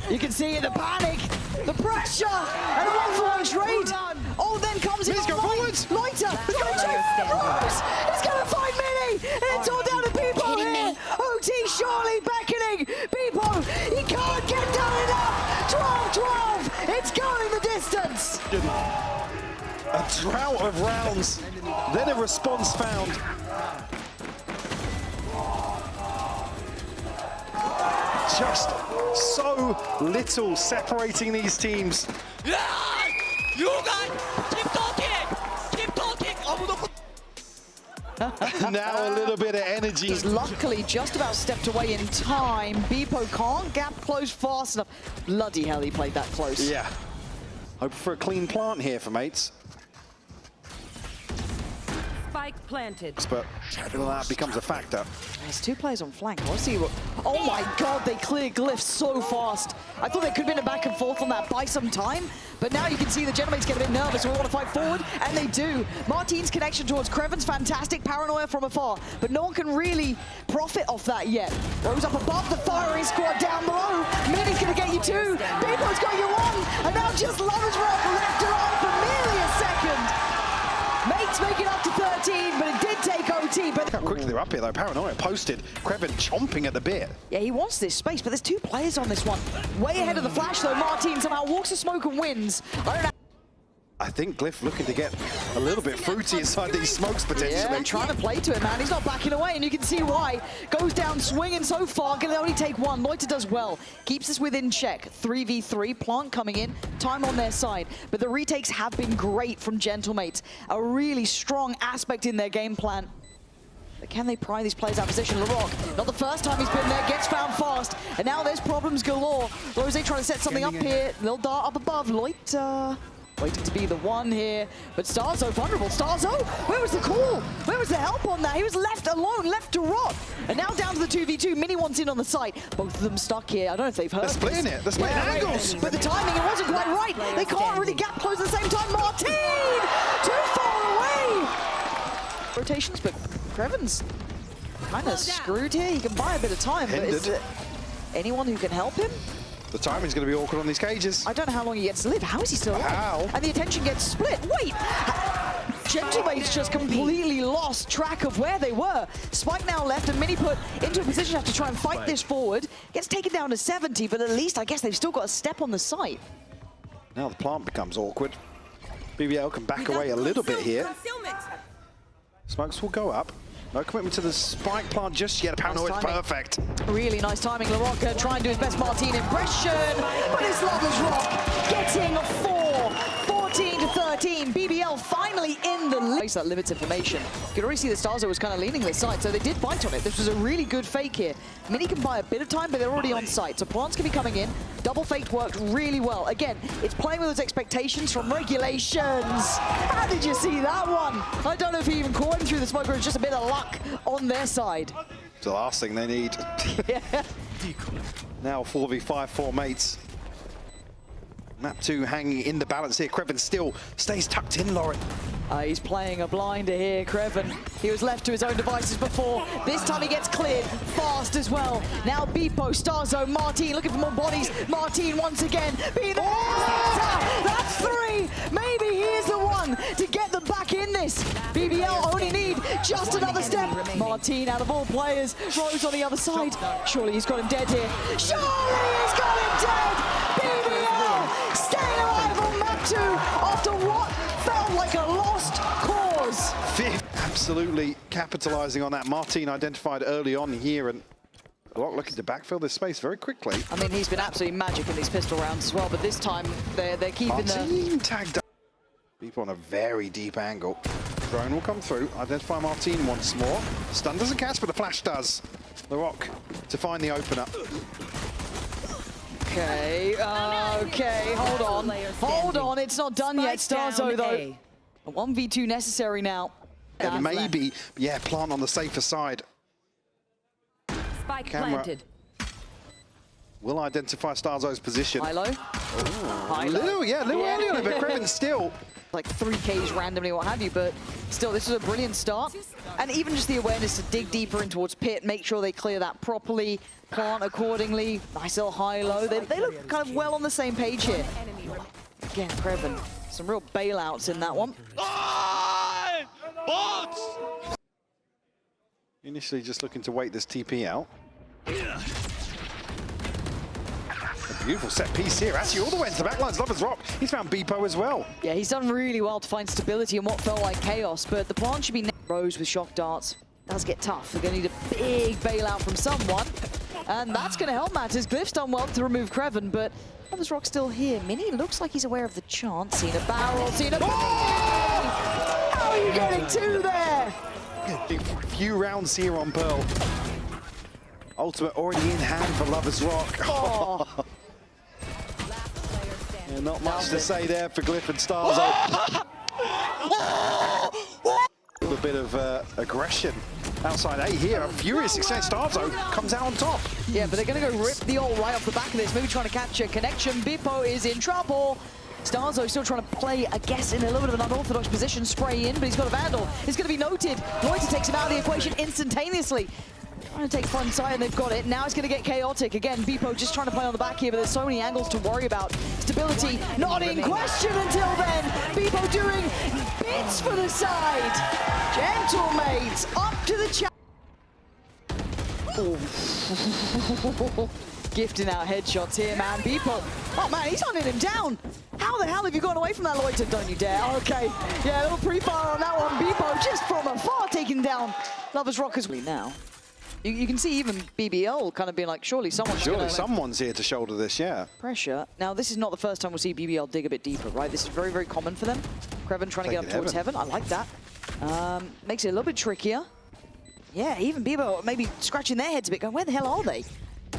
Speaker 3: you can see it, the panic, the pressure, and a 1-for-1 trade. Oh, then comes in.
Speaker 4: He's going forwards.
Speaker 3: Loiter, he's going to Rose. He's gonna find Mini. And it's all down to Beepo here. OT surely beckoning. Beepo, he can't get done enough. 12-12. It's going the distance.
Speaker 4: A drought of rounds, then a response found. Just so little separating these teams.
Speaker 7: You guys, keep talking! Keep talking!
Speaker 4: Now a little bit of energy.
Speaker 3: He's luckily just about stepped away in time. Beepo can't gap close fast enough. Bloody hell, he played that close.
Speaker 4: Yeah. Hope for a clean plant here for mates.
Speaker 6: Spike planted.
Speaker 4: But that becomes a factor.
Speaker 3: There's 2 players on flank. Let's see what. Oh my god, they cleared Glyph so fast. I thought there could have been a back and forth on that by some time, but now you can see the Genomates get a bit nervous. We want to fight forward, and they do. Martin's connection towards Creven's fantastic. Paranoia from afar, but no one can really profit off that yet. Rose up above the firing squad down below. Mini's going to get you 2. Beepo's got you 1, and now just Lovers Rock left around for merely a second. Mates make it up to 13, but it did take OT. But
Speaker 4: Look how quickly they're up here though. Paranoia posted. Creven chomping at the bit.
Speaker 3: yeah, he wants this space, but there's 2 players on this one. Way ahead of the flash though. Martin somehow walks the smoke and wins. I don't know.
Speaker 4: I think Glyph looking to get a little bit fruity inside these smokes potentially.
Speaker 3: Yeah, trying to play to it, man. He's not backing away, and you can see why. Goes down swinging so far, can only take 1. Loiter does well. Keeps us within check. 3v3, Plant coming in, time on their side. But the retakes have been great from Gentlemates. A really strong aspect in their game plan. But can they pry these players out of position? Larocque, not the first time he's been there, gets found fast. And now there's problems galore. Rose trying to set something up here. Little dart up above. Loiter waiting to be the one here, but Starzo vulnerable. Starzo, where was the call? Where was the help on that? He was left alone, left to rot. And now down to the 2v2. Mini wants in on the site. Both of them stuck here. I don't know if they've heard.
Speaker 4: They're splitting it. They're splitting angles.
Speaker 3: But the timing, it wasn't quite right. They can't really gap close at the same time. Martin, too far away. Rotations, but Creven's kind of screwed here. He can buy a bit of time, but is there anyone who can help him?
Speaker 4: The timing's going to be awkward on these cages.
Speaker 3: I don't know how long he gets to live. How is he still alive?
Speaker 4: How?
Speaker 3: And the attention gets split. Wait! Gentlemates just completely lost track of where they were. Spike now left and Mini put into a position to have to try and fight this forward. Gets taken down to 70, but at least I guess they've still got a step on the site.
Speaker 4: Now the plant becomes awkward. BBL can back away a little bit here. Smokes will go up. No commitment to the spike plant just yet. Paranoid perfect.
Speaker 3: Really nice timing. LaRocca trying to do his best Martin impression, but it's Lovers Rock getting a 4. 14 to 13. BBL finally in the lead. That limits information. You can already see that Starzo was kind of leaning this side, so they did bite on it. This was a really good fake here. Mini can buy a bit of time, but they're already on site, so plants can be coming in. Double faked worked really well. Again, it's playing with those expectations from regulations. How did you see that one? I don't know if he even caught him through the smoke, or it's just a bit of luck on their side.
Speaker 4: It's the last thing they need.
Speaker 3: Yeah.
Speaker 4: Now 4v5 4 mates. Map 2 hanging in the balance here. Kreven still stays tucked in, Lauren.
Speaker 3: He's playing a blinder here, Kreven. He was left to his own devices before. This time he gets cleared fast as well. Now Beepo, Starzo, Martin looking for more bodies. Martin once again. That's 3. Maybe he is the one to get them back in this. BBL only need just another step. Martin out of all players. Rose on the other side. Surely he's got him dead here. Surely he's got him dead. BBL staying alive on map 2 after what felt like a lost cause.
Speaker 4: Fifth, absolutely capitalizing on that. Martin identified early on here, and Glock looking to backfill this space very quickly.
Speaker 3: I mean, he's been absolutely magic in these pistol rounds as well, but this time they're keeping
Speaker 4: Martin tagged up. People on a very deep angle. Drone will come through, identify Martin once more. Stun doesn't catch, but the flash does. The Rock to find the opener.
Speaker 3: Okay, hold on, it's not done yet, Starzo though. A 1v2 necessary now.
Speaker 4: And maybe, yeah, plant on the safer side.
Speaker 6: Spike
Speaker 4: Camera.
Speaker 6: planted.
Speaker 4: Will identify Starzo's position.
Speaker 3: High-low.
Speaker 4: Little early on it, but Kreven still.
Speaker 3: Like 3Ks randomly, what have you, but still, this was a brilliant start. And even just the awareness to dig deeper in towards pit, make sure they clear that properly, plant accordingly. Nice little high-low. They look kind of well on the same page here. Again, Kreven, some real bailouts in that one.
Speaker 4: Initially just looking to wait this TP out. A beautiful set piece here. Actually, all the way into the backlines. Lovers Rock. He's found Beepo as well.
Speaker 3: Yeah, he's done really well to find stability in what felt like chaos, but the plant should be Rose with shock darts. Does get tough. They're going to need a big bailout from someone, and that's going to help matters. Glyph's done well to remove Kreven, but Lovers Rock still here. Mini looks like he's aware of the chance. Seen a barrel, seen a... How are you getting 2 there?
Speaker 4: A few rounds here on Pearl. Ultimate already in hand for Lovers Rock.
Speaker 3: Oh.
Speaker 4: Yeah, not much to say there for Glyph and Starzo. A bit of aggression outside A here. A furious exchange. Starzo comes out on top.
Speaker 3: Yeah, but they're going to go rip the ult right off the back of this. Maybe trying to catch a connection. Beepo is in trouble. Starzo still trying to play, I guess, in a little bit of an unorthodox position. Spray in, but he's got a Vandal. It's going to be noted. Loiter takes him out of the equation instantaneously. Trying to take front side, and they've got it. Now it's going to get chaotic. Again, Beepo just trying to play on the back here, but there's so many angles to worry about. Stability not in question until then. Beepo doing bits for the side. Gentle mates up to the chat. Gifting out headshots here, man. Beepo. Oh, man, he's hunting him down. How the hell have you gone away from that, Loiter? Don't you dare. Okay. Yeah, a little pre-fire on that one. Beepo just from afar taking down Lovers Rock as we now. You can see even BBL kind of being like, surely someone's
Speaker 4: here to shoulder this, yeah.
Speaker 3: Pressure. Now, this is not the first time we'll see BBL dig a bit deeper, right? This is very, very common for them. Kreven trying to get up towards heaven. I like that. Makes it a little bit trickier. Yeah, even BBL maybe scratching their heads a bit, going, where the hell are they?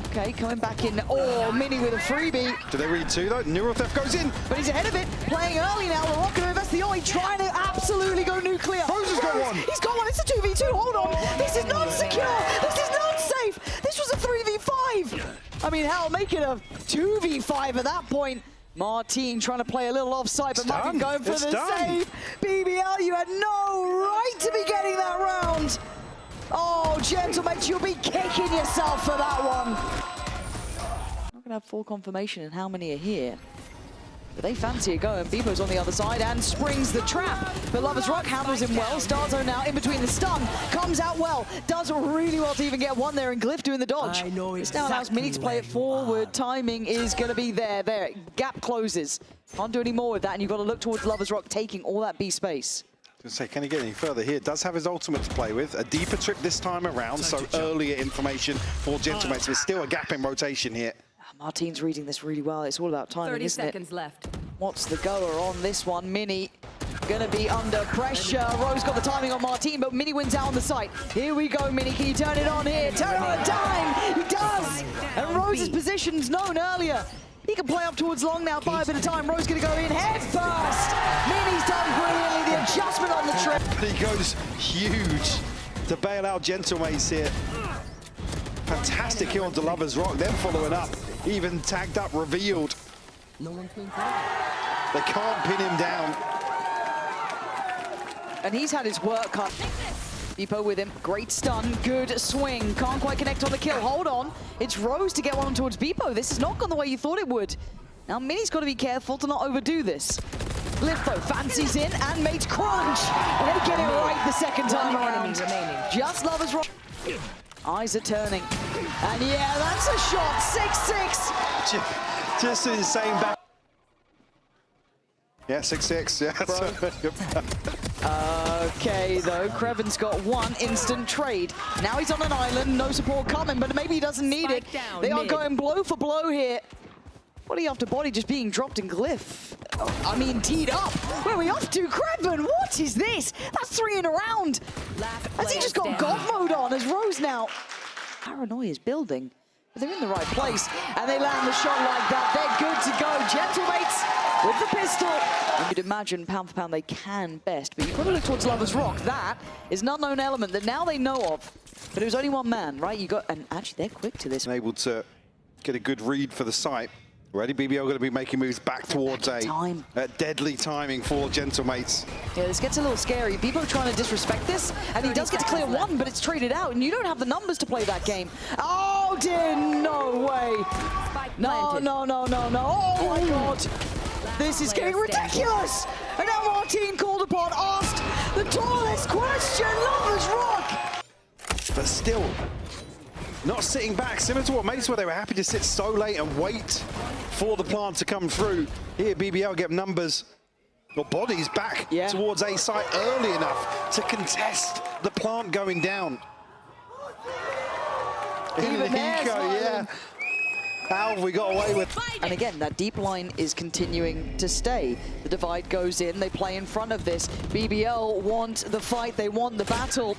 Speaker 3: Okay, coming back in. Oh, Mini with a freebie.
Speaker 4: Do they read 2 though? Neural Theft goes in.
Speaker 3: But he's ahead of it, playing early now. The Rock going to invest the oi, trying to absolutely go nuclear.
Speaker 4: Rose has got one.
Speaker 3: He's got one. It's a 2v2. Hold on. This is not secure. This is not safe. This was a 3v5. I mean, hell, make it a 2v5 at that point. Martin trying to play a little offside, but Martin going for the save. BBL, you had no right to be getting that round. Oh, gentlemen, you'll be kicking yourself for that one. Not going to have full confirmation in how many are here. But they fancy a go, and Beepo's on the other side and springs the trap. But Lovers Rock handles him well. Starzo now in between the stun. Comes out well. Does really well to even get one there, and Glyph doing the dodge. This now allows Mini to play it forward. Timing is going to be there. There. Gap closes. Can't do any more with that, and you've got to look towards Lovers Rock taking all that B space.
Speaker 4: I was going to say, can he get any further here? Does have his ultimate to play with. A deeper trip this time around, so earlier information for Gentlemates. There's still a gap in rotation here.
Speaker 3: Martin's reading this really well. It's all about timing,
Speaker 6: 30
Speaker 3: isn't it?
Speaker 6: seconds left.
Speaker 3: What's the goer on this one? Mini gonna be under pressure. Rose got the timing on Martin, but Mini wins out on the site. Here we go, Mini. Can you turn it on here? Turn it on a dime. He does. And Rose's position's known earlier. He can play up towards long now, buy a bit of time. Rose gonna go in head first. Mini's done brilliantly. The adjustment on the trip.
Speaker 4: But he goes huge to bail out Gentlemates here. Fantastic. fantastic kill onto Lover's Rock, then following up, even tagged up, revealed. They can't pin him down.
Speaker 3: And he's had his work cut. Beepo with him, great stun, good swing, can't quite connect on the kill, hold on. It's Rose to get one towards Beepo. This has not gone the way you thought it would. Now Mini's got to be careful to not overdo this. Lifbo fancies in and makes crunch. And they get it right the second time around. Just Lover's Rock. Eyes are turning. And yeah, that's a shot, 6-6.
Speaker 4: Just insane back. Yeah, 6-6, yeah.
Speaker 3: Okay, though, Kreven's got one instant trade. Now he's on an island, no support coming, but maybe he doesn't need it. They are going blow for blow here. Body after body just being dropped in Glyph. I mean, teed up. Where are we off to? Kreven, what is this? That's 3 in a round. Has he just got God mode on as Rose now? Paranoia is building, but they're in the right place. And they land the shot like that. They're good to go. Gentlemates with the pistol. And you'd imagine pound for pound they can best, but you've got to look towards Lover's Rock. That is an unknown element that now they know of. But it was only one man, right? And actually they're quick to this.
Speaker 4: Able to get a good read for the site. Ready, BBL going to be making moves back towards A. Deadly timing for Gentlemates.
Speaker 3: Yeah, this gets a little scary. Beepo trying to disrespect this, and he does get to clear one, but it's traded out, and you don't have the numbers to play that game. Oh dear, no way. No. Oh my God. This is getting ridiculous. And now Martin called upon, asked the tallest question, Lover's Rock.
Speaker 4: But still, not sitting back, similar to what Mace were. They were happy to sit so late and wait for the plant to come through. Here, BBL get numbers, or bodies back towards A site early enough to contest the plant going down.
Speaker 3: Even there,
Speaker 4: How have we got away with?
Speaker 3: And again, that deep line is continuing to stay. The divide goes in, they play in front of this. BBL want the fight, they want the battle.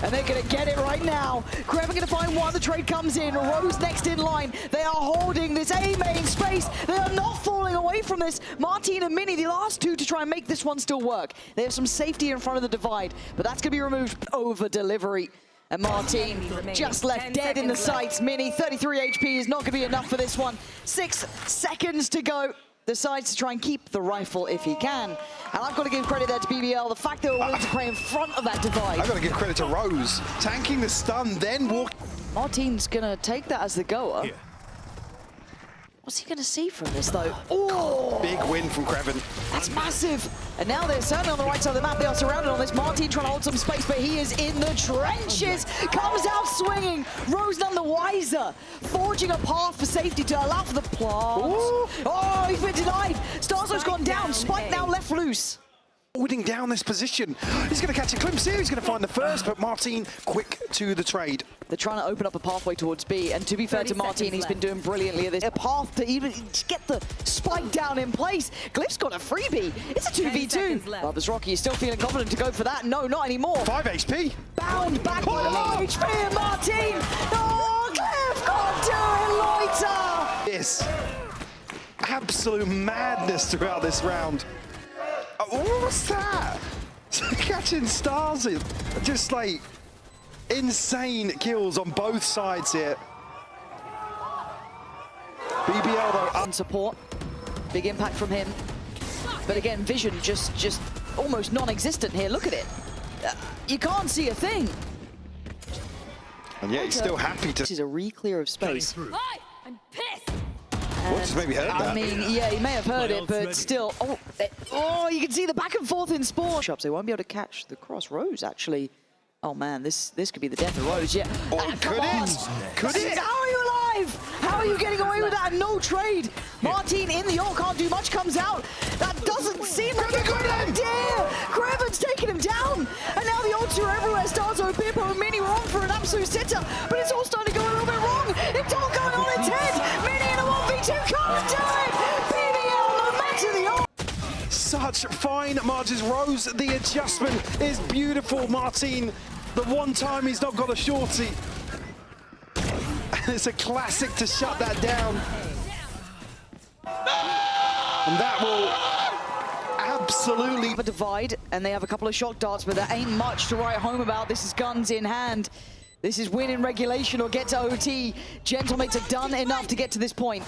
Speaker 3: And they're gonna get it right now. Kreven gonna find one, the trade comes in. Rose next in line. They are holding this A main space. They are not falling away from this. Martin and Mini, the last two to try and make this one still work. They have some safety in front of the divide, but that's gonna be removed over delivery. And Martin just left dead in the sights. Mini, 33 HP is not going to be enough for this one. 6 seconds to go. Decides to try and keep the rifle if he can. And I've got to give credit there to BBL. The fact they were willing to play in front of that divide.
Speaker 4: I've got to give credit to Rose. Tanking the stun, then walk.
Speaker 3: Martin's going to take that as the goer. What's he going to see from this, though? Oh!
Speaker 4: Big win from Kreven.
Speaker 3: That's massive. And now they're certainly on the right side of the map. They are surrounded on this. Martin trying to hold some space, but he is in the trenches. Comes out swinging. Rose none the wiser. Forging a path for safety to allow for the plant. Ooh. Oh, he's been denied. Starzo's gone down. Spike now left loose.
Speaker 4: Holding down this position. He's going to catch a glimpse here. He's going to find the first, but Martin quick to the trade.
Speaker 3: They're trying to open up a pathway towards B, and to be fair to Martin, he's been doing brilliantly at this. A path to even get the spike down in place. Glyph's got a freebie. It's a 2v2. Lover's Rocky is still feeling confident to go for that. No, not anymore.
Speaker 4: 5 HP.
Speaker 3: Bound back by the low HP, and Martin. Oh, Glyph can't do it, Loiter.
Speaker 4: This absolute madness throughout this round. What was that? Catching stars in. Just like insane kills on both sides here. BBL though
Speaker 3: on support. Big impact from him. But again, vision just almost non-existent here. Look at it. You can't see a thing.
Speaker 4: And yet he's still happy to.
Speaker 3: This is a re-clear of space.
Speaker 6: Hi, I'm pissed.
Speaker 4: What's maybe heard that?
Speaker 3: I mean, yeah, he may have heard it, but still. Oh, you can see the back and forth in Spore. They won't be able to catch the cross. Rose, actually. Oh, man, this could be the death of Rose, yeah.
Speaker 4: Oh, could it? Could it?
Speaker 3: How are you alive? How are you getting away with that? No trade. Martin in the ult, can't do much, comes out. That doesn't seem like a good idea. Kreven's taking him down. And now the ults are everywhere. Starzo, Beepo, and Mini were on for an absolute sitter. But it's all starting to go a little bit wrong. It's all going on its head. Mini in a 1v2 can't do it. BBL, no matter the ult.
Speaker 4: Such fine margins. Rose, the adjustment is beautiful. Martin, the one time he's not got a shorty. And it's a classic to shut that down. And that will absolutely...
Speaker 3: A divide, and they have a couple of shock darts, but there ain't much to write home about. This is guns in hand. This is win in regulation or get to OT. Gentlemates have done enough to get to this point.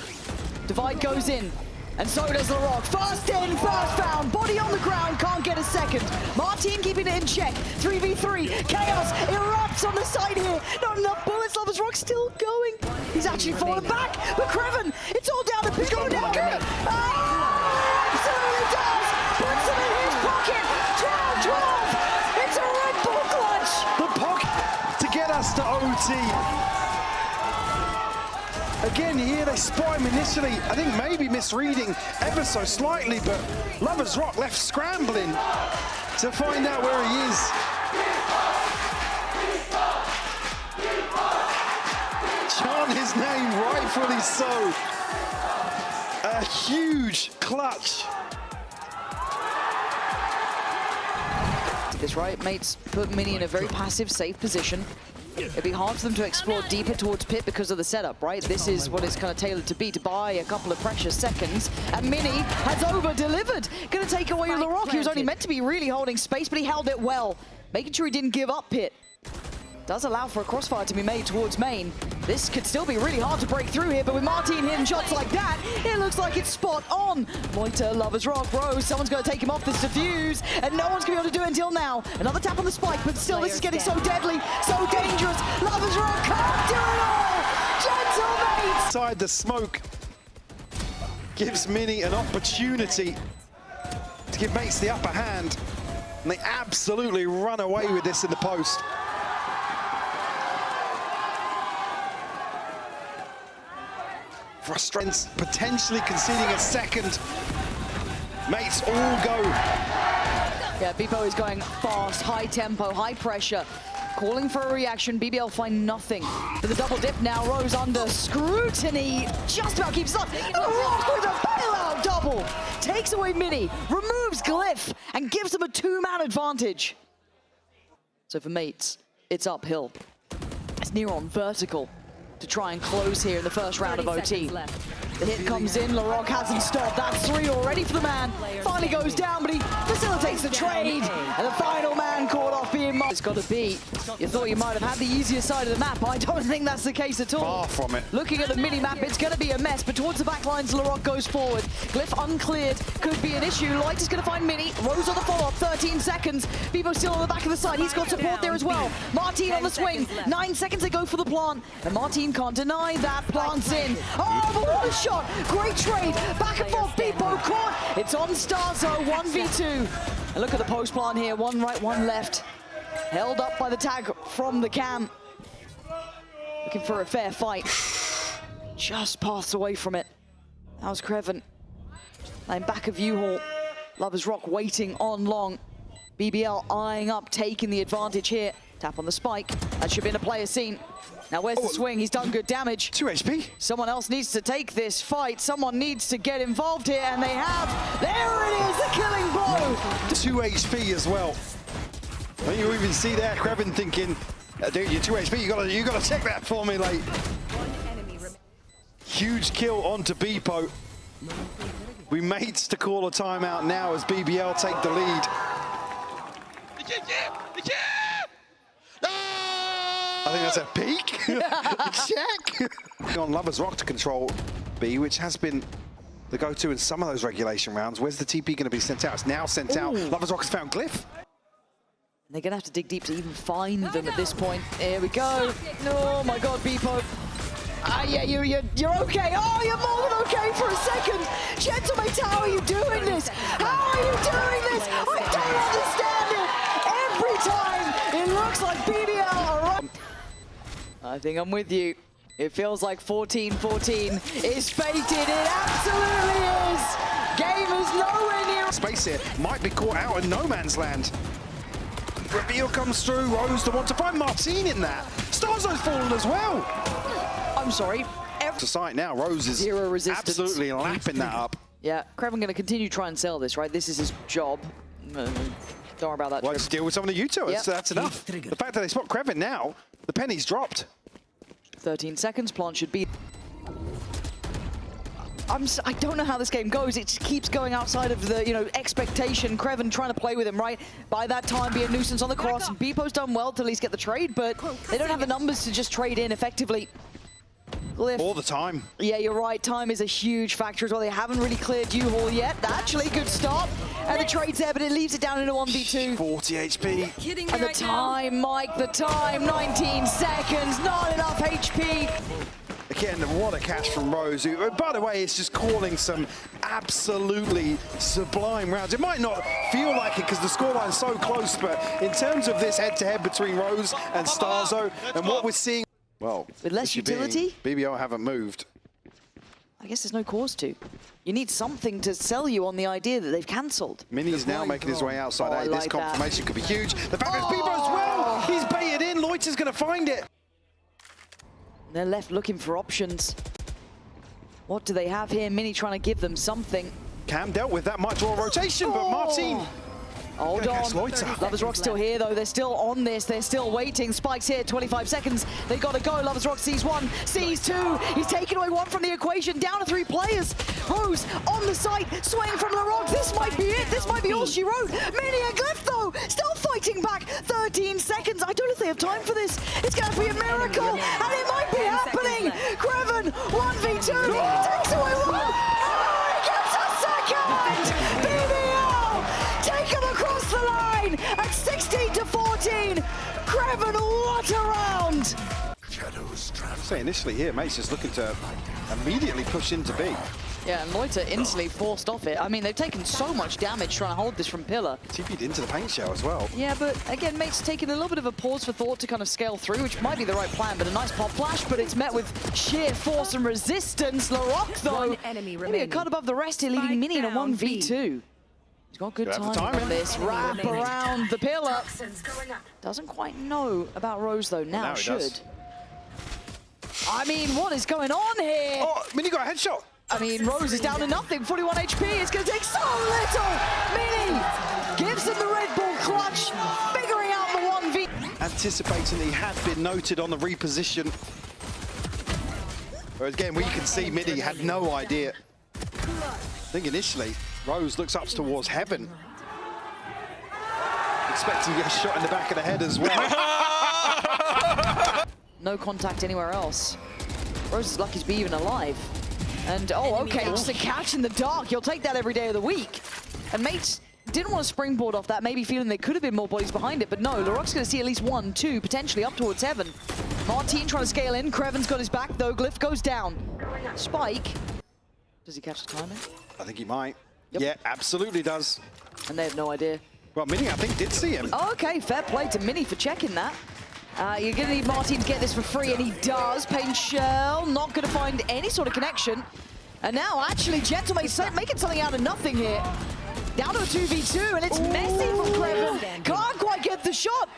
Speaker 3: Divide goes in, and so does LaRock. First in, first found, body on the ground, can't get a second. Martin keeping it in check, 3v3, chaos erupts on the side here. Not enough bullets, LaRock still going. He's actually fallen back, but Creven, it's all down to Pick. Going down. Absolutely does, puts him in his pocket, 12-12. It's a Red Bull clutch.
Speaker 4: The pocket to get us to OT. Again, here they spot him initially, I think maybe misreading ever so slightly, but Lovers Rock left scrambling to find out where he is. Chant his name, rightfully so. A huge clutch.
Speaker 3: This right, mates put Mini in a very passive, safe position. It'd be hard for them to explore deeper towards Pit because of the setup, right? This is what it's kind of tailored to be, to buy a couple of precious seconds. And Mini has over-delivered. Gonna take away LaRock. He was only meant to be really holding space, but he held it well. Making sure he didn't give up Pit. Does allow for a crossfire to be made towards main. This could still be really hard to break through here, but with Martin hitting shots like that, it looks like it's spot on. Loiter, Lovers Rock, Rose, someone's going to take him off this defuse, and no one's going to be able to do it until now. Another tap on the spike, but still this is getting so deadly, so dangerous. Lovers Rock can't do it all! Gentlemates!
Speaker 4: Inside the smoke gives Mini an opportunity to give mates the upper hand, and they absolutely run away with this in the post. Frustrations potentially conceding a second. Mates all go.
Speaker 3: Yeah, Bipo is going fast, high tempo, high pressure. Calling for a reaction, BBL find nothing. For the double dip now, Rose under scrutiny. Just about keeps up. LaRock with a bailout double. Takes away Mini, removes Glyph, and gives them a two-man advantage. So for mates, it's uphill. It's Neron vertical to try and close here in the first round of OT. The hit comes in, LaRock hasn't stopped. That's three already for the man. Finally goes down, but he facilitates the trade. And the final man caught off being It's got to be. You thought you might have had the easier side of the map. I don't think that's the case at all.
Speaker 4: Far from it.
Speaker 3: Looking at the mini-map, it's going to be a mess, but towards the back lines, LaRock goes forward. Glyph uncleared, could be an issue. Light is going to find Mini. Rose on the follow-up, 13 seconds. Bevo still on the back of the side. He's got support there as well. Martin on the swing. 9 seconds, they go for the plant. And Martin can't deny that. Plant's in. Oh, but what a shot. Great trade. Back and forth. Bevo caught. It's on Starzo, 1v2. And look at the post plant here. One right, one left. Held up by the tag from the cam. Looking for a fair fight. Just passed away from it. That was Creven. And back of U-Haul. Lovers Rock waiting on long. BBL eyeing up, taking the advantage here. Tap on the spike. That should be in a player scene. Now where's the swing? He's done good damage.
Speaker 4: 2 HP.
Speaker 3: Someone else needs to take this fight. Someone needs to get involved here, and they have. There it is, the killing blow.
Speaker 4: 2 HP as well. And you even see there, Creven thinking, dude, you're 2 HP, you gotta check that for me, like. Huge kill onto Beepo. We mates to call a timeout now as BBL take the lead. I think that's a peek. Check. On Lovers Rock to control B, which has been the go-to in some of those regulation rounds. Where's the TP going to be sent out? It's now sent out. Lovers Rock has found Glyph.
Speaker 3: They're going to have to dig deep to even find them at this point. Here we go. Oh my God, Beepo. Yeah, you're okay. Oh, you're more than okay for a second. Gentlemates, how are you doing this? How are you doing this? I don't understand it. Every time it looks like BBL are up. I think I'm with you. It feels like 14-14 is fated. It absolutely is. Game is nowhere near.
Speaker 4: Space here might be caught out in no man's land. Reveal comes through. Rose the one to find Martin in that. Starzo's fallen as well.
Speaker 3: I'm sorry.
Speaker 4: To sight now, Rose is
Speaker 3: Zero resistance.
Speaker 4: absolutely lapping that up.
Speaker 3: Yeah, Creven going to continue to try and sell this, right? This is his job. Don't worry about that.
Speaker 4: Well, let's deal with some of the Utos.
Speaker 3: Yep.
Speaker 4: That's enough. The fact that they spot Creven now, the penny's dropped.
Speaker 3: 13 seconds, plant should be. I don't know how this game goes. It just keeps going outside of the, expectation. Kreven trying to play with him, right? By that time, be a nuisance on the cross. Bpo's done well to at least get the trade, but they don't have the numbers to just trade in effectively. Glyph.
Speaker 4: All the time.
Speaker 3: Yeah, you're right. Time is a huge factor as well. They haven't really cleared U-Haul yet. Actually, good start. And the trade's there, but it leaves it down into 1v2.
Speaker 4: 40 HP.
Speaker 3: And the time, Mike, the time. 19 seconds, not enough HP.
Speaker 4: Again, what a catch from Rose, who, by the way, is just calling some absolutely sublime rounds. It might not feel like it because the scoreline's so close, but in terms of this head-to-head between Rose and Starzo, and what we're seeing, well,
Speaker 3: with less utility,
Speaker 4: BBL haven't moved.
Speaker 3: I guess there's no cause to. You need something to sell you on the idea that they've cancelled.
Speaker 4: Mini's now making his way outside.
Speaker 3: I
Speaker 4: This
Speaker 3: like
Speaker 4: confirmation could be huge. The fact that Bebo as well, he's baited in. Loiter's going to find it.
Speaker 3: They're left looking for options. What do they have here? Mini trying to give them something.
Speaker 4: Cam dealt with that much more rotation, but Martin.
Speaker 3: Hold on. Lovers Rock still here though. They're still on this. They're still waiting. Spike's here. 25 seconds. They got to go. Lovers Rock sees one, sees two. He's taken away one from the equation. Down to 3 players. Rose on the site. Swing from LaRock. This might be it. This might be all she wrote. Mini and Glyph though. Still fighting back. 13 seconds. I don't know if they have time for this. It's going to be a miracle. And it might be happening. Kreven 1v2. Takes away one. Oh, he gets a second. BBL. Take him across the line at 16-14. Kreven, what a round!
Speaker 4: Say initially here, mate's just looking to immediately push into B.
Speaker 3: Yeah, and Loiter instantly forced off it. I mean, they've taken so much damage trying to hold this from Pillar.
Speaker 4: TP'd into the paint shell as well.
Speaker 3: Yeah, but again, mate's taken a little bit of a pause for thought to kind of scale through, which might be the right plan, but a nice pop flash, but it's met with sheer force and resistance. LaRock, though, maybe a cut above the rest here, leaving Mini in a 1v2. He's got good time on this. Wrap around the Pillar. Doesn't quite know about Rose, though. Now should. I mean, what is going on here?
Speaker 4: Oh, Mini got a headshot.
Speaker 3: I mean, Rose is down to nothing. 41 HP. It's going to take so little. Mini gives him the Red Bull clutch, figuring out the 1v.
Speaker 4: Anticipating he had been noted on the reposition. Whereas again, we can see Mini had no idea. I think initially, Rose looks up towards heaven. Expecting to get a shot in the back of the head as well.
Speaker 3: No contact anywhere else. Rose is lucky to be even alive. And, oh, okay, just a catch in the dark. You'll take that every day of the week. And mates didn't want to springboard off that, maybe feeling there could have been more bodies behind it, but no, LaRock's going to see at least 1, 2, potentially up towards heaven. Martin trying to scale in. Kreven's got his back, though. Glyph goes down. Spike. Does he catch the timing?
Speaker 4: I think he might.
Speaker 3: Yep.
Speaker 4: Yeah, absolutely does.
Speaker 3: And they have no idea.
Speaker 4: Well, Mini, I think, did see him.
Speaker 3: Oh, okay, fair play to Mini for checking that. You're going to need Martin to get this for free, and he does. Paint Shell, not going to find any sort of connection. And now, actually, Gentlemate making something out of nothing here. Down to a 2v2, and it's messy from Kreven. Can't quite get the shot.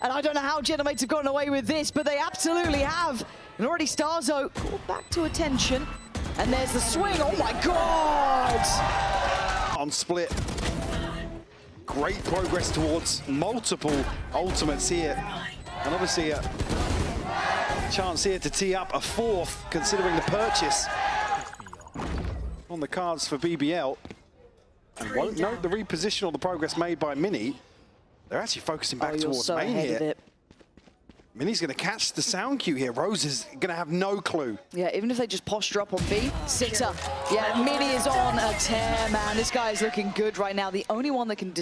Speaker 3: And I don't know how Gentlemates have gotten away with this, but they absolutely have. And already Starzo called back to attention. And there's the swing. Oh, my God!
Speaker 4: On split. Great progress towards multiple ultimates here. And obviously a chance here to tee up a 4th, considering the purchase on the cards for BBL. And won't note the reposition or the progress made by Mini. They're actually focusing back towards main here. Mini's going to catch the sound cue here. Rose is going to have no clue.
Speaker 3: Yeah, even if they just posture up on B, 6-er. Yeah, Mini is on a tear, man. This guy is looking good right now. The only one that can,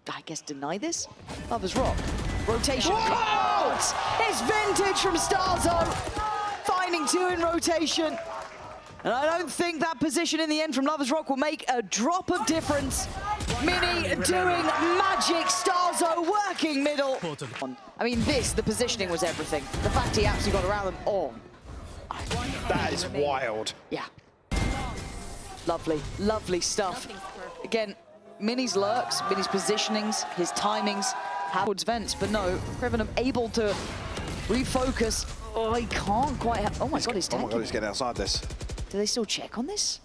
Speaker 3: I guess, deny this? Lovers Rock. Rotation. Whoa! It's vintage from Starzo. Finding 2 in rotation. And I don't think that position in the end from Lovers Rock will make a drop of difference. Mini doing magic. Starzo working middle. I mean, the positioning was everything. The fact he actually got around them. Oh.
Speaker 4: That is wild.
Speaker 3: Yeah. Lovely, lovely stuff. Again, Mini's lurks, Mini's positionings, his timings, towards vents, but no, Kreven able to refocus. Oh, he can't quite have, oh my God, he's tanking.
Speaker 4: Oh my God, he's getting outside this.
Speaker 3: Do they still check on this?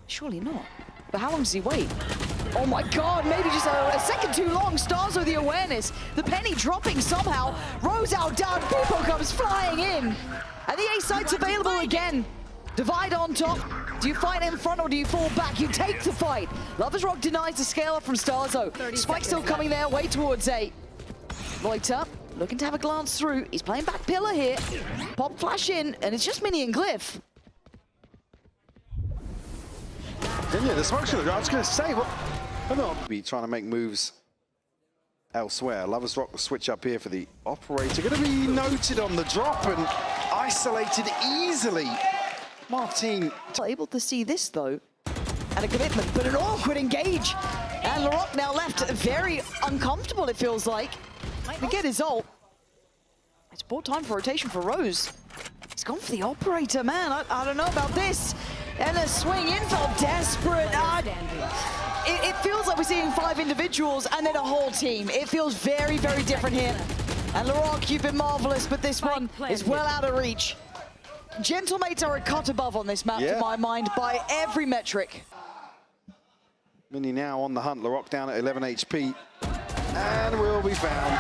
Speaker 3: Surely not. But how long does he wait? Oh my God, maybe just a second too long. Starzo the awareness. The penny dropping somehow. Rose out down, Bebo comes flying in. And the A site's available again. Divide on top. Do you fight in front or do you fall back? You take the fight. Lovers Rock denies the scale up from Starzo. Spike still coming their way towards A. Loiter looking to have a glance through. He's playing back pillar here. Pop flash in, and it's just Mini and Glyph.
Speaker 4: Then yeah, the smoke's gonna go. I was gonna say, what? I'm not be trying to make moves elsewhere. Lovers Rock will switch up here for the operator. Gonna be noted on the drop and isolated easily. Martin
Speaker 3: Able to see this though, and a commitment, but an awkward engage. And Laroc now left very uncomfortable, it feels like. To get his ult. It's bought time for rotation for Rose. He's gone for the operator, man. I don't know about this. And a swing in felt desperate. It feels like we're seeing 5 individuals and then a whole team. It feels very, very different here. And Laroc, you've been marvelous, but this one is well out of reach. Gentlemates are a cut above on this map, to my mind, by every metric.
Speaker 4: Mini now on the hunt. Laroc down at 11 HP. And will be found.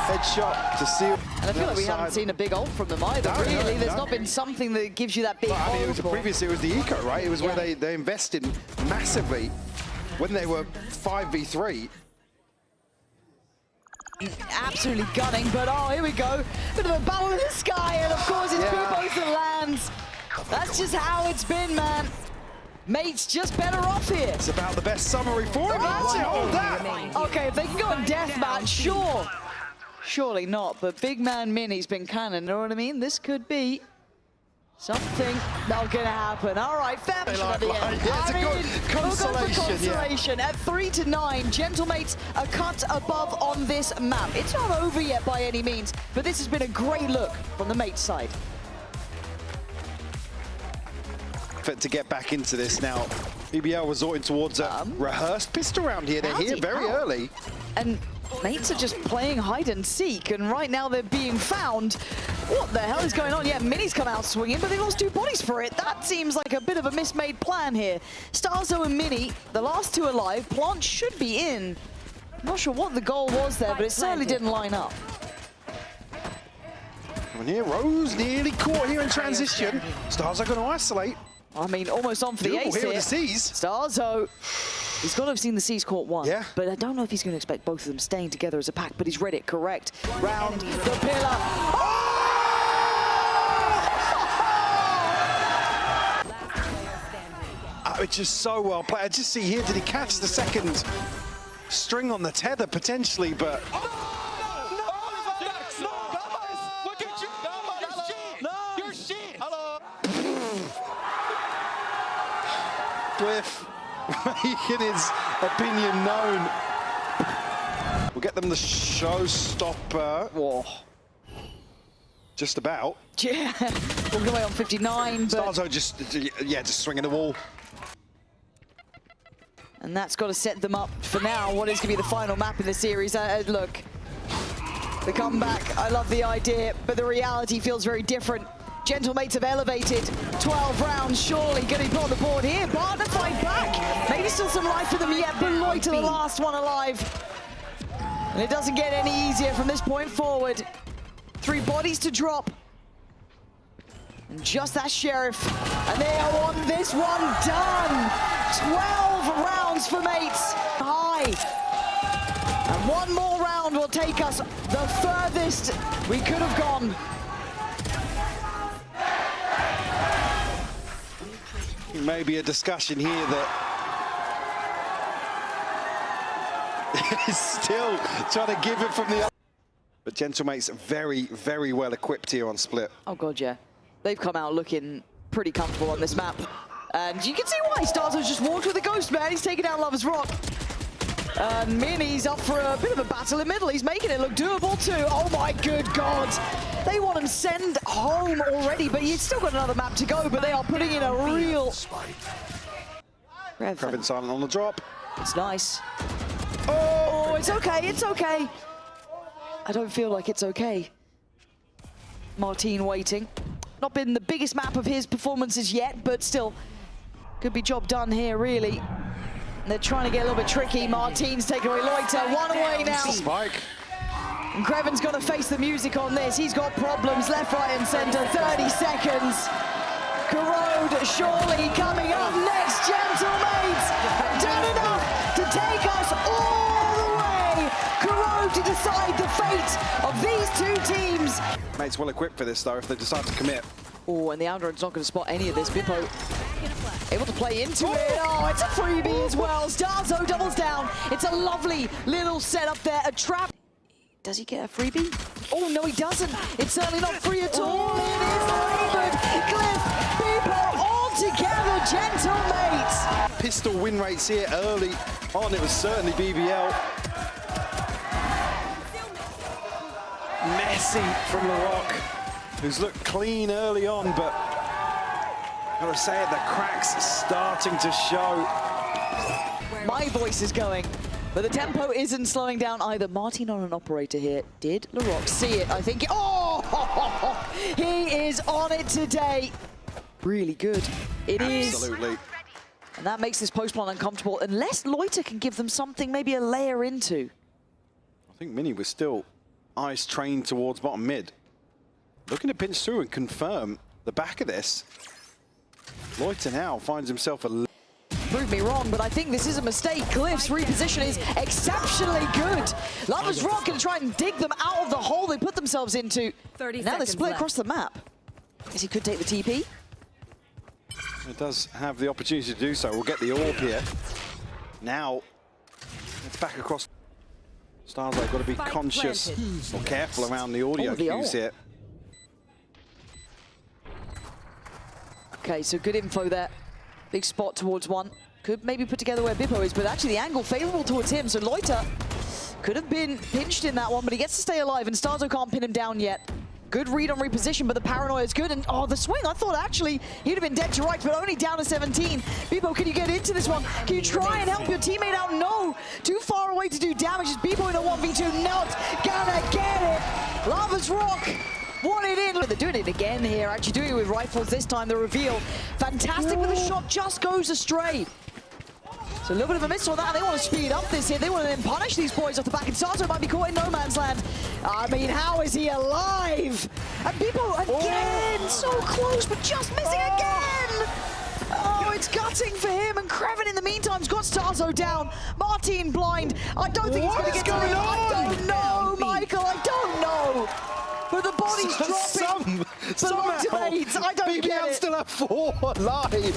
Speaker 4: Headshot to seal.
Speaker 3: And I feel like we haven't seen a big ult from them either, really. There's not been something that gives you that big
Speaker 4: I mean, it was
Speaker 3: ult.
Speaker 4: previously, it was the Eco, right? It was where they invested massively when they were 5v3.
Speaker 3: Absolutely gunning, but oh, here we go. Bit of a battle in the sky, and of course it's Pupos that lands. That's just how it's been, man. Mates just better off here.
Speaker 4: It's about the best summary for him. Hold that.
Speaker 3: Okay, if they can go on deathmatch, sure. Surely not, but big man Mini's been cannon, you know what I mean? This could be something not gonna happen. All right, fair mission at the end.
Speaker 4: Yeah, it's a good consolation.
Speaker 3: Consolation at 3-9. Gentlemates are cut above on this map. It's not over yet by any means, but this has been a great look from the Mates side.
Speaker 4: To get back into this now, BBL resorting towards a rehearsed pistol round here. They're here very early.
Speaker 3: And Mates are just playing hide and seek, and right now they're being found. What the hell is going on? Yeah, Mini's come out swinging, but they lost 2 bodies for it. That seems like a bit of a mismade plan here. Starzo and Mini, the last 2 alive. Plant should be in. I'm not sure what the goal was there, but it certainly didn't line up.
Speaker 4: And here, Rose nearly caught here in transition. Stars are going to isolate.
Speaker 3: I mean, almost on for the ace here.
Speaker 4: With the C's.
Speaker 3: Starzo, he's got to have seen the C's caught one.
Speaker 4: Yeah.
Speaker 3: But I don't know if he's going to expect both of them staying together as a pack, but he's read it correct. Round the pillar.
Speaker 4: Oh, it's just so well played. I just see here, did he catch the second string on the tether potentially, but... Glyph making his opinion known. We'll get them the showstopper. Whoa. Just about.
Speaker 3: Yeah, walking away on 59. But...
Speaker 4: Starzo just swinging the wall.
Speaker 3: And that's got to set them up for now. What is going to be the final map in the series? Look, the comeback, I love the idea, but the reality feels very different. Gentlemates have elevated 12 rounds, surely going to be put on the board here. Barter fight back. Maybe still some life for them yet, but Loiter the last one alive. And it doesn't get any easier from this point forward. 3 bodies to drop. And just that Sheriff. And they are on this one done. 12 rounds for Mates. High. And one more round will take us the furthest we could have gone.
Speaker 4: Maybe a discussion here that is still trying to give it from the other. But Gentlemates very, very well equipped here on split.
Speaker 3: Oh god, yeah. They've come out looking pretty comfortable on this map. And you can see why. Starzo's just walked with a ghost, man. He's taking down Lovers Rock. And Mini's up for a bit of a battle in middle. He's making it look doable too. Oh my good god. They want him send home already, but he's still got another map to go, but they are putting in a real...
Speaker 4: Krevin silent on the drop.
Speaker 3: It's nice. Oh, it's okay, it's okay. I don't feel like it's okay. Martin waiting. Not been the biggest map of his performances yet, but still could be job done here, really. They're trying to get a little bit tricky. Martin's taking away Loiter. 1 away now.
Speaker 4: Spike.
Speaker 3: And Krevin's got to face the music on this. He's got problems left, right, and center. 30 seconds. Corrode surely coming up next, gentlemates. Done enough to take us all the way. Corrode to decide the fate of these two teams.
Speaker 4: Mates well equipped for this though if they decide to commit.
Speaker 3: Oh, and the Alderon's not going to spot any of this. Bippo able to play into it. Oh, it's a freebie as well. Starzo doubles down. It's a lovely little setup there. A trap. Does he get a freebie? Oh, no, he doesn't. It's certainly not free at all. It is Raven, Cliff, Bippo all together, gentle mates.
Speaker 4: Pistol win rates here early on. It was certainly BBL. Messy from LaRock, who's looked clean early on, but I gotta say it, the cracks starting to show.
Speaker 3: My voice is going, but the tempo isn't slowing down either. Martin on an operator here. Did LaRock see it? I think, oh, he is on it today. Really good. It is.
Speaker 4: Absolutely.
Speaker 3: And that makes this post plan uncomfortable, unless Loiter can give them something, maybe a layer into.
Speaker 4: I think Mini was still eyes trained towards bottom mid. Looking to pinch through and confirm the back of this. Loiter now finds himself a...
Speaker 3: Prove me wrong, but I think this is a mistake. Cliff's reposition is exceptionally good. Lava's Rock going to try and dig them out of the hole they put themselves into.
Speaker 6: 30
Speaker 3: now they're
Speaker 6: seconds
Speaker 3: split
Speaker 6: left.
Speaker 3: across the map. Guess he could take the TP.
Speaker 4: It does have the opportunity to do so. We'll get the orb here. Now, it's back across. Starzo got to be
Speaker 6: Spike
Speaker 4: conscious
Speaker 6: planted.
Speaker 4: or careful around the audio
Speaker 3: the
Speaker 4: cues
Speaker 3: ult.
Speaker 4: here.
Speaker 3: Okay, so good info there. Big spot towards one. Could maybe put together where Bippo is, but actually the angle favorable towards him. So Loiter could have been pinched in that one, but he gets to stay alive, and Starzo can't pin him down yet. Good read on reposition, but the paranoia is good. And oh, the swing, I thought actually he'd have been dead to rights, but only down to 17. Bippo, can you get into this one? Can you try and help your teammate out? No, too far away to do damage. Is Bippo in a 1v2? Not gonna get it. Lava's Rock. Want it in. They're doing it again here, actually doing it with rifles this time, the reveal. Fantastic, but the shot just goes astray. So a little bit of a miss on that. They want to speed up this here. They want to then punish these boys off the back. And Starzo might be caught in no man's land. I mean, how is he alive? And people again, so close, but just missing again. Oh, it's gutting for him. And Kreven in the meantime's got Starzo down. Martin blind. I don't think he's going to get to it. I don't know, Michael. I don't know. But the body's dropping.
Speaker 4: Somehow,
Speaker 3: I don't get
Speaker 4: BBL
Speaker 3: it.
Speaker 4: still have 4 alive.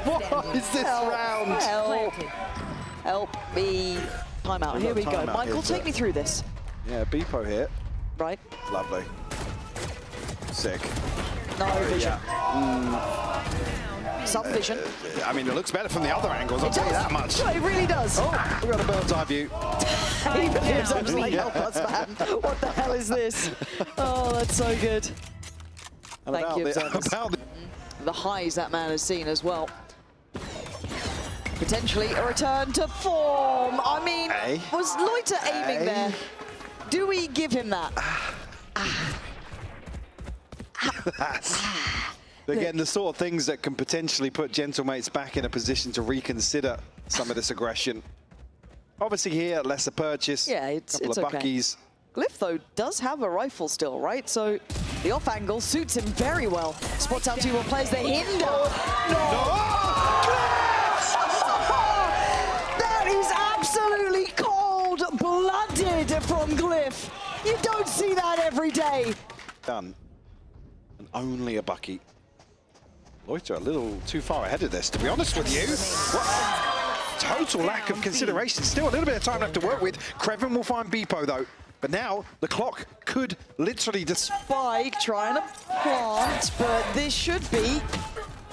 Speaker 4: What is this round?
Speaker 3: Help me. Timeout. Here we go.
Speaker 4: Timeout
Speaker 3: Michael,
Speaker 4: here,
Speaker 3: take
Speaker 4: sir.
Speaker 3: me through this.
Speaker 4: Yeah, Bippo here.
Speaker 3: Right.
Speaker 4: Lovely. Sick.
Speaker 3: No vision.
Speaker 4: Yeah.
Speaker 3: Some vision.
Speaker 4: I mean, it looks better from the other angles, I'll tell you that much.
Speaker 3: No, it really does.
Speaker 4: Oh, we've got a bird's eye view.
Speaker 3: Even his arms like, help us, man. What the hell is this? Oh, that's so good.
Speaker 4: And
Speaker 3: Thank you, observers.
Speaker 4: about
Speaker 3: The highs that man has seen as well. Potentially a return to form. I mean, was Loiter aiming there? Do we give him that?
Speaker 4: Again, the sort of things that can potentially put Gentlemates back in a position to reconsider some of this aggression. Obviously here, lesser purchase.
Speaker 3: Yeah, it's
Speaker 4: couple of
Speaker 3: okay.
Speaker 4: buckies.
Speaker 3: Glyph, though, does have a rifle still, right? So the off angle suits him very well. Spots out 2 more players. The hinder. That is absolutely cold-blooded from Glyph. You don't see that every day.
Speaker 4: Done. And only a bucky. Loiter a little too far ahead of this, to be honest with you. What? Total lack of consideration. Still a little bit of time left to work with. Kreven will find Bippo, though. But now the clock could literally just...
Speaker 3: Spike trying to plant, but this should be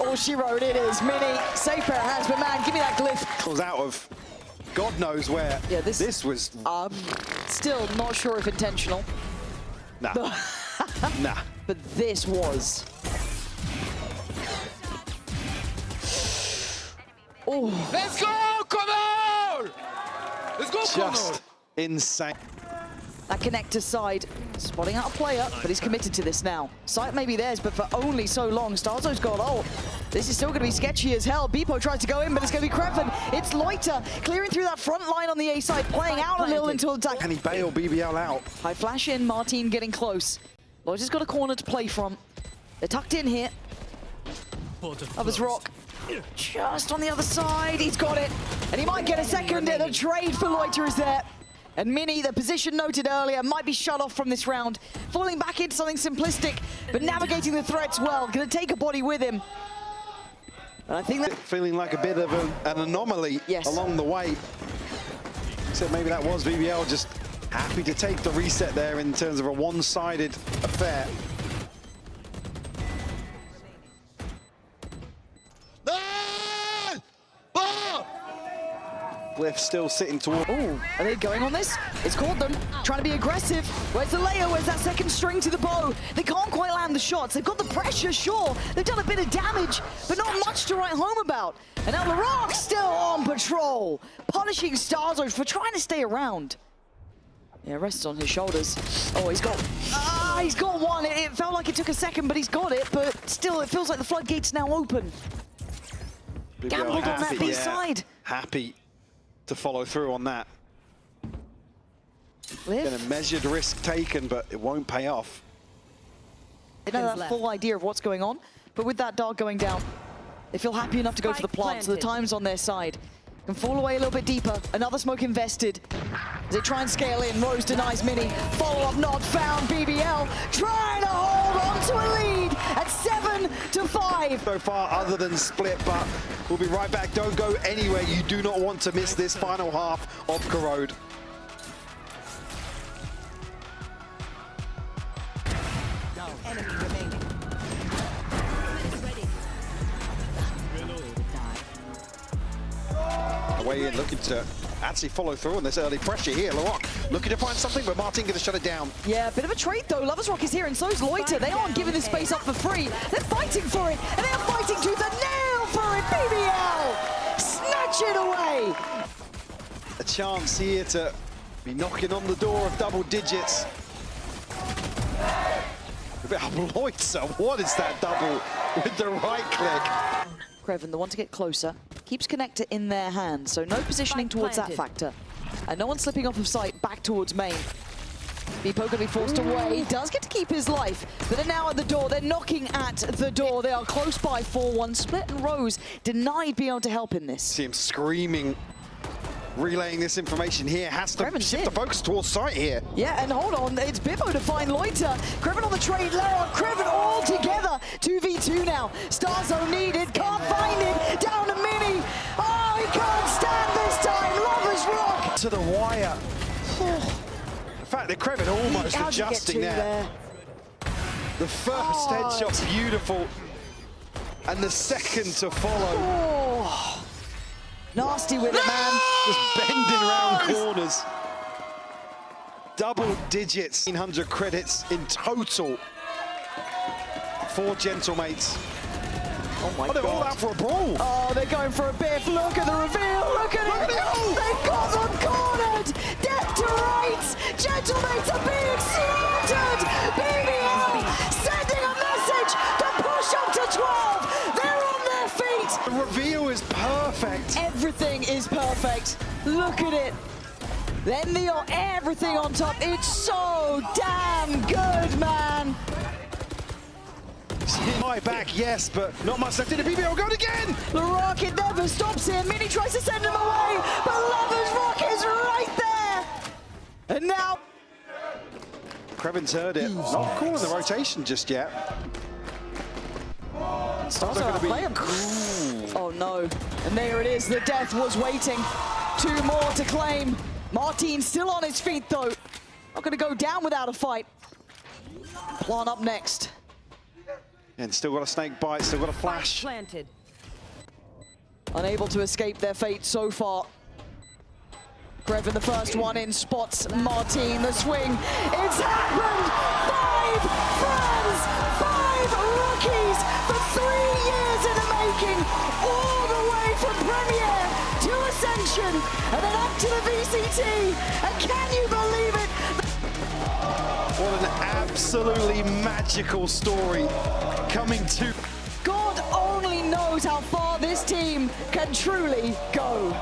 Speaker 3: all she wrote. It is. Mini, safe pair of hands, but man, give me that Glyph.
Speaker 4: was out of God knows where.
Speaker 3: Yeah,
Speaker 4: this was...
Speaker 3: Still not sure if intentional.
Speaker 4: Nah. Nah.
Speaker 3: But this was. Oh.
Speaker 5: Let's go, Connor! Let's go,
Speaker 4: Just
Speaker 5: Connor!
Speaker 4: insane.
Speaker 3: That connector side, spotting out a player, but he's committed to this now. Sight may be theirs, but for only so long. Starzo's got ult. This is still going to be sketchy as hell. Bippo tries to go in, but it's going to be Kreven. It's Loiter clearing through that front line on the A side, playing out a little until attack.
Speaker 4: Can he bail BBL out?
Speaker 3: High flash in, Martin getting close. Loiter's got a corner to play from. They're tucked in here. Lovers Rock just on the other side. He's got it. And he might get a second. And the trade for Loiter is there. And Mini, the position noted earlier, might be shut off from this round. Falling back into something simplistic, but navigating the threats well. Gonna take a body with him. And I think that...
Speaker 4: Feeling like a bit of an anomaly along the way. So maybe that was BBL just happy to take the reset there in terms of a one-sided affair. Glyph still sitting toward.
Speaker 3: Oh, are they going on this? It's caught them. Trying to be aggressive. Where's the layer? Where's that second string to the bow? They can't quite land the shots. They've got the pressure, sure. They've done a bit of damage, but not much to write home about. And now the Rock still on patrol, punishing Starzo for trying to stay around. Yeah, rests on his shoulders. Oh, he's got one. It felt like it took a second, but he's got it. But still, it feels like the floodgate's now open. Gambled on that B side.
Speaker 4: Happy to follow through on that.
Speaker 3: Been
Speaker 4: a measured risk taken, but it won't pay off.
Speaker 3: They don't have that full idea of what's going on, but with that dart going down, they feel happy enough to go for the plant, so the time's on their side. Can fall away a little bit deeper. Another smoke invested. As they try and scale in, Rose denies Mini. Follow-up not found. BBL trying to hold on to a lead at 7-5.
Speaker 4: So far, other than split, but we'll be right back. Don't go anywhere. You do not want to miss this final half of Corrode.
Speaker 6: Enemy remaining.
Speaker 4: Way in, looking to actually follow through on this early pressure here. Laroc looking to find something, but Martin going to shut it down.
Speaker 3: Yeah, a bit of a trade though. Lovers Rock is here, and so is Loiter. They aren't giving this space up for free. They're fighting for it, and they're fighting tooth and nail for it. BBL snatch it away.
Speaker 4: A chance here to be knocking on the door of double digits. Loiter, what is that double with the right click?
Speaker 3: Kreven, the one to get closer, keeps Connector in their hands, so no positioning towards that factor. And no one slipping off of sight back towards main. Beepo going to be forced away. He does get to keep his life, but they're now at the door. They're knocking at the door. They are close by 4-1. Split and Rose denied being able to help in this.
Speaker 4: See him screaming, relaying this information here. Has to shift the focus towards sight here.
Speaker 3: Yeah, and hold on, it's Bibbo to find Loiter. Kreven on the trade, Lara, Kreven all together. 2v2 now. Starzo needed, can't find it. Down to Mini. Oh, he can't stand this time. Lovers Rock.
Speaker 4: To the wire. The fact that Kreven almost adjusting there. The first headshot, beautiful. And the second to follow.
Speaker 3: Oh. Nasty with it, man.
Speaker 4: Just bending around corners. Double digits, 100 credits in total for Gentlemates.
Speaker 3: Oh my God.
Speaker 4: They're all out for a brawl.
Speaker 3: Oh, they're going for a biff. Look at the reveal. Look at it. They've got them cornered. Death to rights. Gentlemates are being slaughtered. BBL sending a message to push up to 12. They're on their feet.
Speaker 4: The reveal is perfect.
Speaker 3: Everything is perfect. Look at it. Then everything on top. It's so damn good, man.
Speaker 4: High back, yes, but not much left in the BBL. Going again.
Speaker 3: The rocket never stops here. Mini tries to send him away, but Lovers Rock is right there. And now
Speaker 4: Kreven's heard it. Not calling the rotation just yet.
Speaker 3: Stars are playing. Oh no. And there it is. The death was waiting. 2 more to claim. Martin still on his feet though. Not going to go down without a fight. Plan up next.
Speaker 4: And still got a snake bite, still got a flash.
Speaker 6: Planted.
Speaker 3: Unable to escape their fate so far. Kreven the first one in, spots Martin, the swing. It's happened! 5 friends, 5 rookies for 3 years in the making, all the way from Premier to Ascension, and then up to the VCT. And can you believe it?
Speaker 4: What an absolutely magical story coming to.
Speaker 3: God only knows how far this team can truly go.